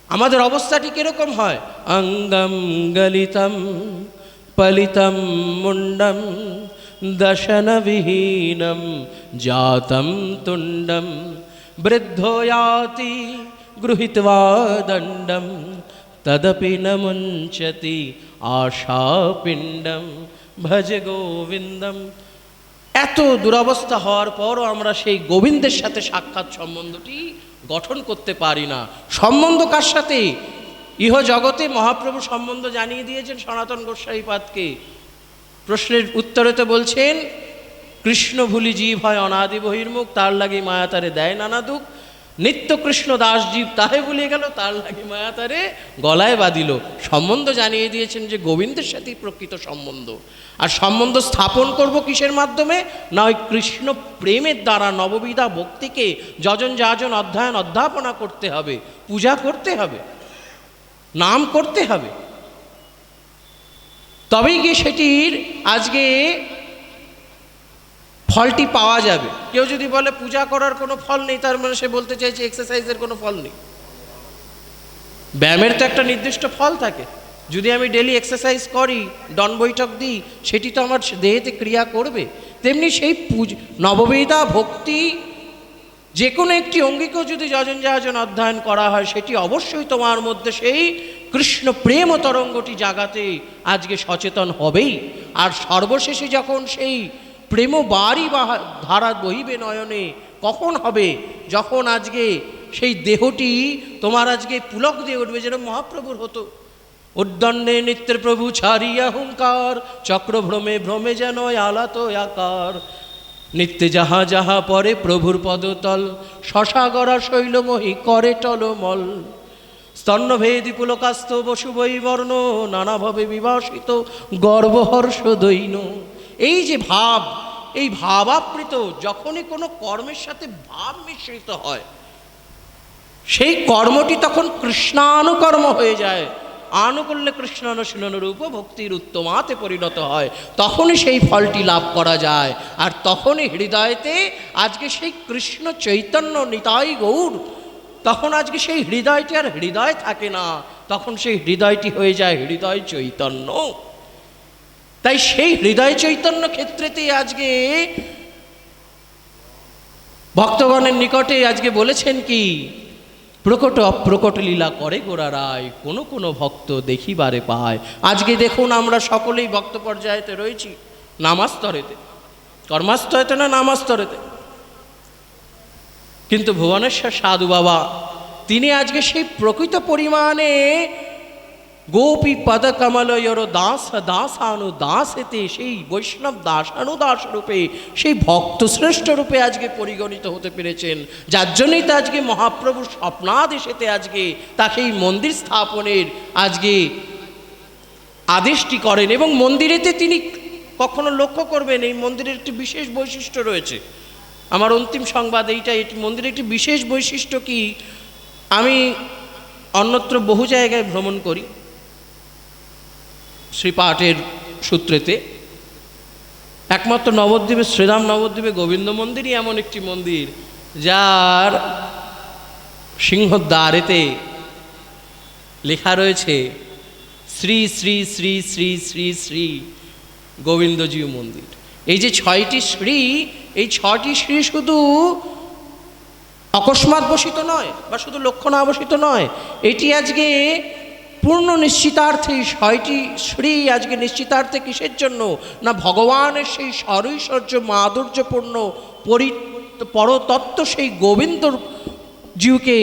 আমাদের অবস্থাটি কিরকম হয়? অঙ্গম গলিতম পলিতম মুন্ডম দশনবিহীনম জাতম তুণ্ডম বৃদ্ধো याति গৃহীত্বা দণ্ডম তদপি ন মুঞ্চতি আশাপিণ্ডম ভজ গোবিন্দম। এত দুরবস্থা হওয়ার পরও আমরা সেই গোবিন্দের সাথে সাক্ষাৎ সম্বন্ধটি গঠন করতে পারি না। সম্বন্ধ কার সাথে? ইহ জগতে মহাপ্রভু সম্বন্ধ জানিয়ে দিয়েছেন সনাতন গোস্বামীপাদকে। প্রশ্নের উত্তরেতে বলছেন, কৃষ্ণ ভুলি জীব হয় অনাদি বহির্মুখ, তার লাগি মায়া তারে দেয় নানা দুঃখ। নিত্য কৃষ্ণ দাস জীব তাহে ভুলে গেল, তার লাগি মায়া তারে গলায় বাঁধিল। সম্বন্ধ জানিয়ে দিয়েছেন যে গোবিন্দের সাথেই প্রকৃত সম্বন্ধ। আর সম্বন্ধ স্থাপন করব কিসের মাধ্যমে? না ওই কৃষ্ণ প্রেমের দ্বারা নববিধা ভক্তিকে যজন যাজন অধ্যয়ন অধ্যাপনা করতে হবে, পূজা করতে হবে, নাম করতে হবে, তবেই গিয়ে সেটির আজকে ফলটি পাওয়া যাবে। কেউ যদি বলে পূজা করার কোনো ফল নেই, তার মানে সে বলতে চাইছে এক্সারসাইজের কোনো ফল নেই। ব্যায়ামের তো একটা নির্দিষ্ট ফল থাকে। যদি আমি ডেলি এক্সারসাইজ করি, দন বৈঠক দিই, সেটি তো আমার দেহেতে ক্রিয়া করবে। তেমনি সেই নববিধা ভক্তি যে কোনো একটি অঙ্গিকেও যদি যজন যাজন অধ্যয়ন করা হয়, সেটি অবশ্যই তোমার মধ্যে সেই কৃষ্ণ প্রেম তরঙ্গটি জাগাতে আজকে সচেতন হবেই। আর সর্বশেষে যখন সেই প্রেম বাড়ি বা ধারা বহিবে নয়নে, কখন হবে? যখন আজকে সেই দেহটি তোমার আজকে পুলক দিয়ে উঠবে, যেন মহাপ্রভুর হতো। উদ্দণ্ডে নিত্যের প্রভু ছাড়িয়া হুঙ্কার, চক্রভ্রমে ভ্রমে যেন আলাত আকার। নিত্যে যাহা যাহা পরে প্রভুর পদতল, শশাগরা শৈলমোহী করে টলমল। স্তন্নভেদী পুলকাস্ত বসু বৈবর্ণ, নানাভাবে বিভাসিত গর্বহর্ষ দৈন। এই যে ভাব, এই ভাবাপ্রীত যখনই কোনো কর্মের সাথে ভাব মিশ্রিত হয়, সেই কর্মটি তখন কৃষ্ণানুকর্ম হয়ে যায়। আনুকূল্যে কৃষ্ণানুশীলন রূপ ভক্তির উত্তমাতে পরিণত হয়, তখনই সেই ফলটি লাভ করা যায়। আর তখনই হৃদয়তে আজকে সেই কৃষ্ণ চৈতন্য নিতাই গৌর, তখন আজকে সেই হৃদয়টি আর হৃদয় থাকে না, তখন সেই হৃদয়টি হয়ে যায় হৃদয় চৈতন্য। তাই সেই হৃদয় চৈতন্য ক্ষেত্রেতেই আজকে ভক্তগণের নিকটে আজকে বলেছেন কি, প্রকট অপ্রকট লীলা করে গোরা রায়, কোনো কোনো ভক্ত দেখিবারে পায়। আজকে দেখুন আমরা সকলেই ভক্ত পর্যায়েতে রয়েছি, নামাস্তরেতে, কর্মাস্তরেতে না নামাস্তরেতে। কিন্তু ভুবনেশ্বর সাধু বাবা তিনি আজকে সেই প্রকৃত পরিমাণে গোপী পদ কমলয়র দাস দাসানু দাসেতে সেই বৈষ্ণব দাসানুদাস রূপে, সেই ভক্ত শ্রেষ্ঠ রূপে আজকে পরিগণিত হতে পেরেছেন। যার জন্যই তো আজকে মহাপ্রভুর স্বপ্নাদেশেতে আজকে তাকে এই মন্দির স্থাপনের আজকে আদেশটি করেন। এবং মন্দিরেতে তিনি কখনো লক্ষ্য করবেন, এই মন্দিরের একটি বিশেষ বৈশিষ্ট্য রয়েছে। আমার অন্তিম সংবাদ এইটা, এটি মন্দিরের একটি বিশেষ বৈশিষ্ট্য কি, আমি অন্যত্র বহু জায়গায় ভ্রমণ করি শ্রীপাঠের সূত্রেতে। একমাত্র নবদ্বীপে, শ্রীরাম নবদ্বীপে গোবিন্দ মন্দিরই এমন একটি মন্দির যার সিংহদ্বারেতে লেখা রয়েছে শ্রী শ্রী শ্রী শ্রী শ্রী শ্রী গোবিন্দজিউ মন্দির। এই যে 6টি শ্রী, এই 6টি শ্রী শুধু অকস্মাৎ বসিত নয় বা শুধু লক্ষণাবসিত নয়, এটি আজকে পূর্ণ নিশ্চিতার্থে 6টি শ্রী আজকে নিশ্চিতার্থে কিসের জন্য না ভগবানের সেই সরৈশ্বর্য মাধুর্যপূর্ণ পরতত্ত্ব সেই গোবিন্দ জিউকে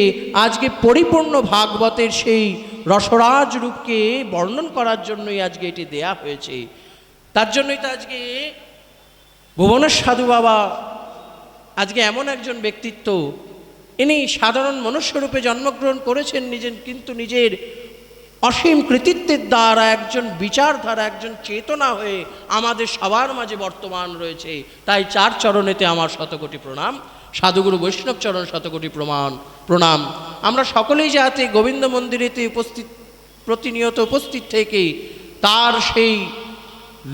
আজকে পরিপূর্ণ ভাগবতের সেই রসরাজ রূপকে বর্ণন করার জন্যই আজকে এটি দেয়া হয়েছে। তার জন্যই তো আজকে ভুবনের সাধু বাবা আজকে এমন একজন ব্যক্তিত্ব ইনি সাধারণ মনুষ্যরূপে জন্মগ্রহণ করেছেন কিন্তু নিজের অসীম কৃতিত্বের দ্বারা একজন বিচারধারা, একজন চেতনা হয়ে আমাদের সবার মাঝে বর্তমান রয়েছে। তাই চার চরণেতে আমার শতকোটি প্রণাম, সাধুগুরু বৈষ্ণব চরণ শতকোটি প্রণাম। আমরা সকলেই যাতে গোবিন্দ মন্দিরেতে প্রতিনিয়ত উপস্থিত থেকে তার সেই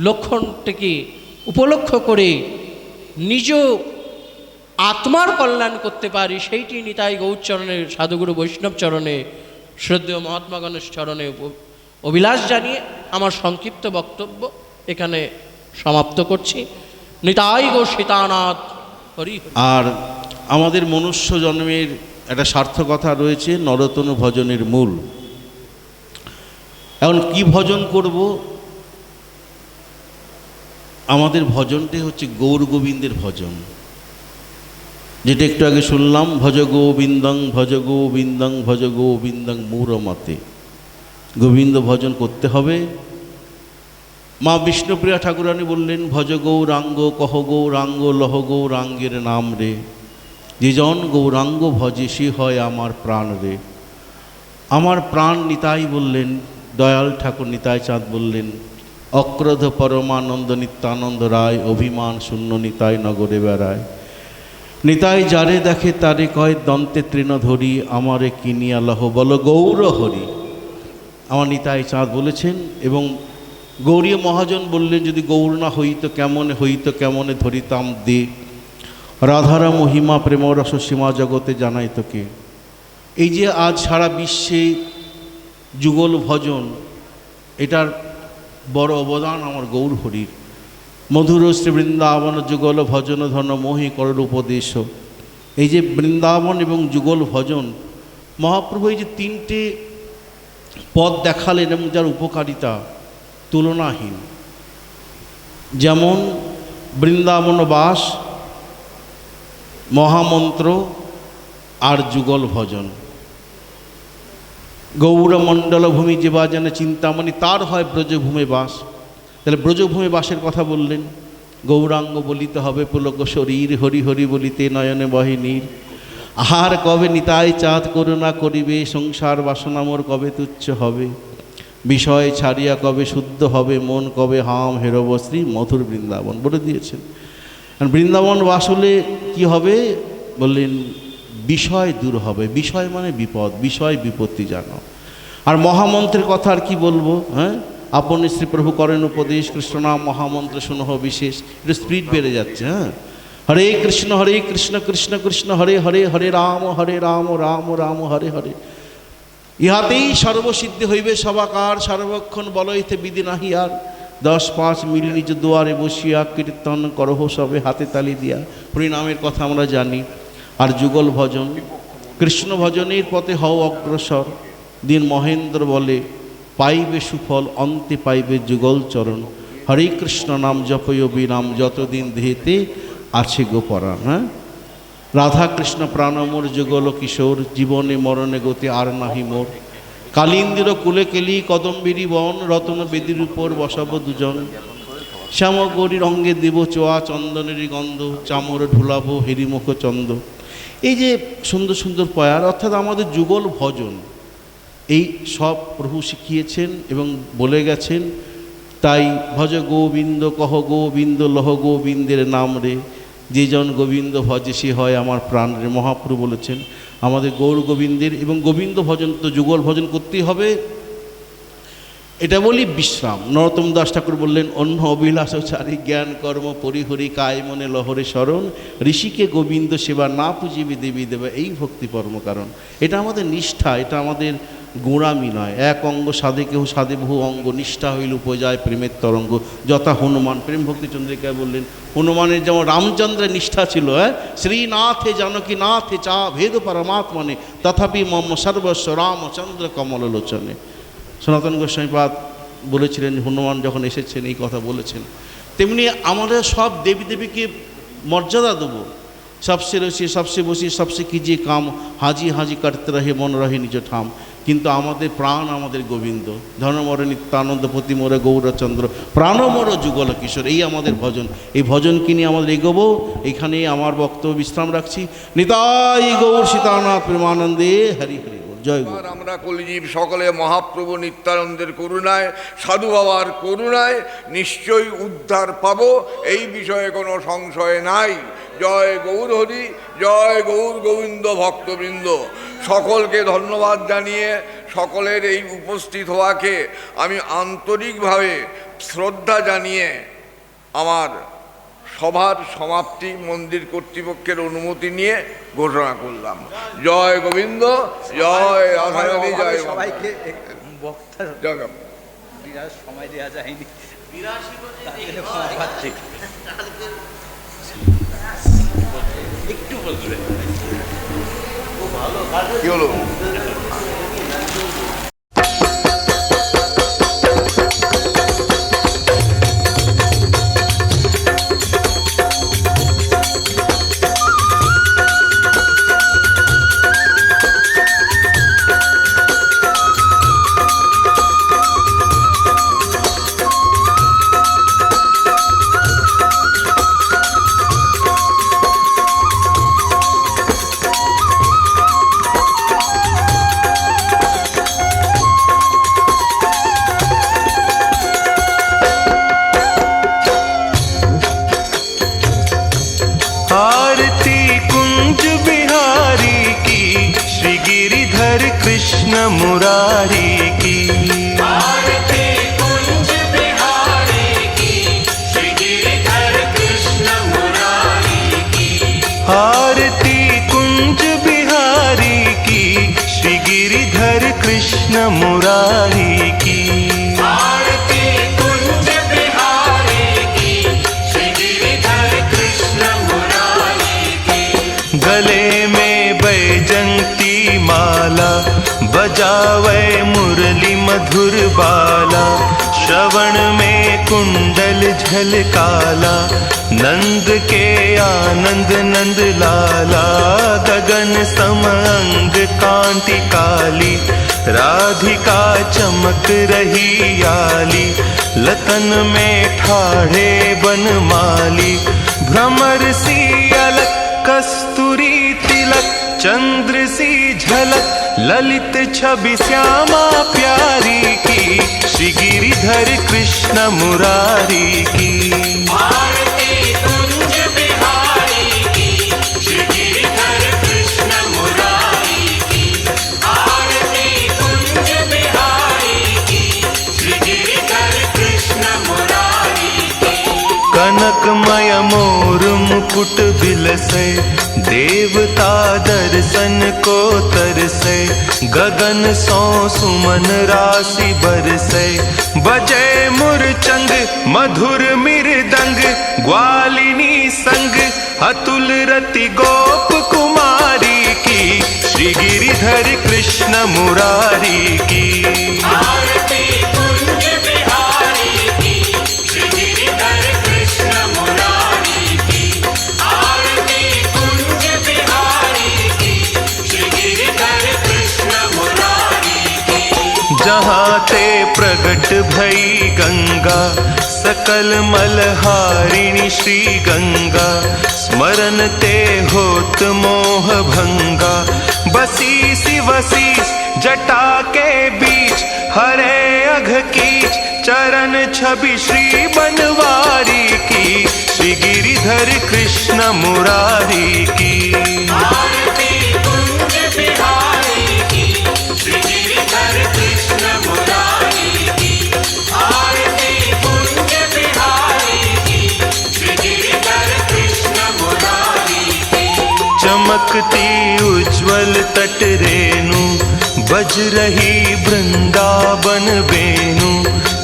লক্ষণটিকে উপলক্ষ করে নিজ আত্মার কল্যাণ করতে পারি, সেইটি নিতাই গৌরচরণের সাধুগুরু বৈষ্ণব চরণে শ্রদ্ধেয় মহাত্মা গণেশ চরণে অভিলাষ জানিয়ে আমার সংক্ষিপ্ত বক্তব্য এখানে সমাপ্ত করছি। নিতাই গো সীতানাথ হরি হরি। আর আমাদের মনুষ্য জন্মের একটা সার্থকতা রয়েছে, নরতনু ভজনের মূল। এখন কি ভজন করব? আমাদের ভজনটি হচ্ছে গৌর গোবিন্দের ভজন, যেটা একটু আগে শুনলাম, ভজ গোবিন্দং ভজ গোবিন্দং ভজ গোবিন্দং মূরমতে। গোবিন্দ ভজন করতে হবে। মা বিষ্ণুপ্রিয়া ঠাকুরানী বললেন, ভজ গৌরাঙ্গ কহ গৌরাঙ্গ লহ গৌরাঙ্গের নাম রে, যে জন গৌরাঙ্গ ভজে সে হয় আমার প্রাণ রে। আমার প্রাণ নিতাই বললেন, দয়াল ঠাকুর নিতাই চাঁদ বললেন, অক্রোধ পরমানন্দ নিত্যানন্দ রায়, অভিমান শূন্য নিতাই নগরে বেড়ায়। নিতাই যারে দেখে তারে কয় দন্তে তৃণধরি, আমারে কিনিয়া লহ বল গৌর হরি। আমার নিতাই চাঁদ বলেছেন। এবং গৌরীয় মহাজন বললেন, যদি গৌর না হইতো কেমনে ধরিতাম দে, রাধারা মহিমা প্রেম রস সীমা জগতে জানাই তোকে। এই যে আজ সারা বিশ্বে যুগল ভজন, এটার বড় অবদান আমার গৌর হরির। মধুর শ্রী বৃন্দাবন যুগল ভজন ধন মোহি করল উপদেশ। এই যে বৃন্দাবন এবং যুগল ভজন, মহাপ্রভু এই যে তিনটে পদ দেখালেন এবং যার উপকারিতা তুলনাহীন। যেমন বৃন্দাবন বাস, মহামন্ত্র আর যুগল ভজন। গৌরমণ্ডল ভূমি যে বা যেন চিন্তামণি, তার হয় ব্রজভূমে বাস। তাহলে ব্রজভূমে বাসের কথা বললেন। গৌরাঙ্গ বলিতে হবে পুলক শরীর, হরি হরি বলিতে নয়নে বহে নীর। আহার কবে নিতাই চাঁদ করুণা করিবে, সংসার বাসনা মোর কবে তুচ্ছ হবে। বিষয় ছাড়িয়া কবে শুদ্ধ হবে মন, কবে হাম হেরব শ্রী মধুর বৃন্দাবন। বলে দিয়েছেন। আর বৃন্দাবন বাস হলে কী হবে বললেন, বিষয় দূর হবে। বিষয় মানে বিপদ, বিষয় বিপত্তি জানো। আর মহামন্ত্রের কথা আর কি বলবো, হ্যাঁ, আপনি শ্রীপ্রভু করেন উপদেশ, কৃষ্ণ নাম মহামন্ত্র শুনহ বিশেষ। এটা স্পিড বেড়ে যাচ্ছে। হ্যাঁ, হরে কৃষ্ণ কৃষ্ণ কৃষ্ণ হরে হরে, হরে রাম রাম রাম হরে হরে। ইহাতেই সর্বসিদ্ধি হইবে সবাকার, সর্বক্ষণ বলইতে বিধি নাহি আর। 10-5 মিল নিজ দুয়ারে বসিয়া, কীর্তন করহ সবে হাতে তালি দিয়া। হরিনামের কথা আমরা জানি। আর যুগল ভজন, কৃষ্ণ ভজনের পথে হও অগ্রসর। দিন মহেন্দ্র বলে, পাইবে সুফল অন্তে পাইবে যুগল চরণ। হরে কৃষ্ণ নাম জপয় বিনাম, যতদিন দেহেতে আছে গোপরাণ। হ্যাঁ, রাধা কৃষ্ণ প্রাণমোর যুগল কিশোর, জীবনে মরণে গতি আর নাহি মোর। কালিন্দির কুলে কেলি কদম্বিরি বন, রতন বেদির উপর বসাব দুজন। শ্যাম গৌরীর অঙ্গে দেব চোয়া, চন্দনেরই গন্ধ, চামর ঢুলাবো হেরিমুখ চন্দ। এই যে সুন্দর সুন্দর পয়ার, অর্থাৎ আমাদের যুগল ভজন, এই সব প্রভু শিখিয়েছেন এবং বলে গেছেন। তাই ভজ গোবিন্দ কহ গোবিন্দ লহ গোবিন্দের নাম রে, যে জন গোবিন্দ ভজে সে হয় আমার প্রাণ রে। মহাপ্রভু বলেছেন আমাদের গৌর গোবিন্দের। এবং গোবিন্দ ভজন তো যুগল ভজন করতেই হবে, এটা বলি বিশ্রাম। নরোত্তম দাস ঠাকুর বললেন, অন্য অভিলাষ চারি জ্ঞান কর্ম পরিহরি, কায় মনে লহরে স্মরণ। ঋষিকে গোবিন্দ সেবা না পুজিবি দেবী দেবা, এই ভক্তি পরম কারণ। এটা আমাদের নিষ্ঠা, এটা আমাদের গোঁড়ামি নয়। এক অঙ্গ সাধে কেহ সাধে বহু অঙ্গ, নিষ্ঠা হইল উপজায় প্রেমের তরঙ্গ। যথা হনুমান, প্রেম ভক্তি চন্দ্রিকায় বললেন, হনুমানের যেমন রামচন্দ্রের নিষ্ঠা ছিল, শ্রীনাথে জানকী নাথে চা ভেদ পরমাত্মনে, তথাপি মম সর্বস্ব রামচন্দ্র কমললোচনে। সনাতন গোস্বামীপাদ বলেছিলেন, হনুমান যখন এসেছেন এই কথা বলেছেন। তেমনি আমরা সব দেবী দেবীকে মর্যাদা দেবো। সবসে রসি সবসে বসি সবসে কিজিয়ে কাম, হাজি হাজি করতে রহে মন রহে নিজ ঠাম। কিন্তু আমাদের প্রাণ আমাদের গোবিন্দ, ধর্মমর নিত্যানন্দ প্রতিমরে গৌরচন্দ্র, প্রাণমর যুগল কিশোর, এই আমাদের ভজন। এই ভজনকে নিয়ে আমাদের এগোবো। এইখানেই আমার বক্তব্য বিশ্রাম রাখছি। নিতাই গৌর সীতানাথ প্রেমানন্দে হরি হরি বল। জয় গৌর। আর আমরা কলিজীব সকলে মহাপ্রভু নিত্যানন্দের করুণায়, সাধু বাবার করুণায় নিশ্চয়ই উদ্ধার পাব, এই বিষয়ে কোনো সংশয় নাই। জয় গৌর হরি, জয় গৌর গোবিন্দ ভক্তবৃন্দ। সকলকে ধন্যবাদ জানিয়ে সকলের এই উপস্থিত হওয়াকে আমি আন্তরিকভাবে শ্রদ্ধা জানিয়ে আমার সভার সমাপ্তি মন্দির কর্তৃপক্ষের অনুমতি নিয়ে ঘোষণা করলাম। জয় গোবিন্দ, জয় রাধারানী, জয় সবাইকে জয় সময় দেওয়া যায়নি। একটু বলবে কি হলো? आरती कुंज बिहारी की, श्री गिरिधर कृष्ण मुरारी की। आरती कुंज बिहारी की, श्री गिरिधर कृष्ण मुरारी की। आरती कुंज बिहारी की, श्री गिरिधर कृष्ण मुरारी की। आरती कुंज बिहारी की, श्री गिरिधर कृष्ण मुरारी की। गले में बैजंती माला, बजावे मुरली मधुर बाला। श्रवण में कुंडल झलकाला, नंद के आनंद नंद लाला। गगन सम अंग कांति काली, राधिका चमक रही आली। लतन में ठाढ़े बनमाली, भ्रमर सी अलक कस्तूरी तिलक। चंद्र सी झलक ललित छवि श्यामा प्यारी की, श्री गिरिधर कृष्ण मुरारी की। आरती कुंज बिहारी की, श्री गिरिधर कृष्ण मुरारी की। आरती कुंज बिहारी की, श्री गिरिधर कृष्ण मुरारी की। कनकमय मोर मुकुट बिलसे, देवता दर्शन को तरसे। गगन सो सुमन राशि बरसे, बजे मुरचंग मधुर मृदंग। ग्वालिनी संग अतुल रति गोप कुमारी की, श्री गिरिधर कृष्ण मुरारी की। आरती कुंज बिहारी की, श्री गिरिधर कृष्ण मुरारी की। आरती कुंज बिहारी की, श्री गिरिधर कृष्ण मुरारी की। जहाँ ते प्रगट भई गंगा, सकल मलहारिणी श्री गंगा। स्मरण ते होत मोह भंगा, बसी सी वसीस जटा के बीच। हरे अघ कीच चरण छवि श्री बनवारी की, श्री गिरिधर कृष्ण मुरारी की। आरती कुंज बिहारी की, श्री गिरिधर कृष्ण मुरारी की। आरती कुंज बिहारी की, श्री गिरिधर कृष्ण मुरारी की। चमकती उज्ज्वल तट रेणु, बज रही वृंदावन वेणु।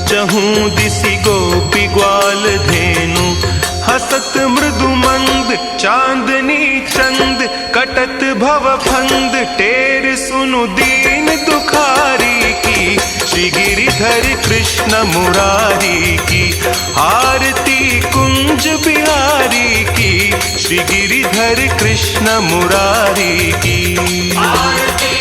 चहूं दिसि गोपी ग्वाल धेनु, हसत मृदु मंद चांदनी चंद। कटत भव फंद टेर सुनु दीन दुखारी की, श्री गिरिधर कृष्ण मुरारी की। आरती कुंज बिहारी की, श्री गिरिधर कृष्ण मुरारी की। आरती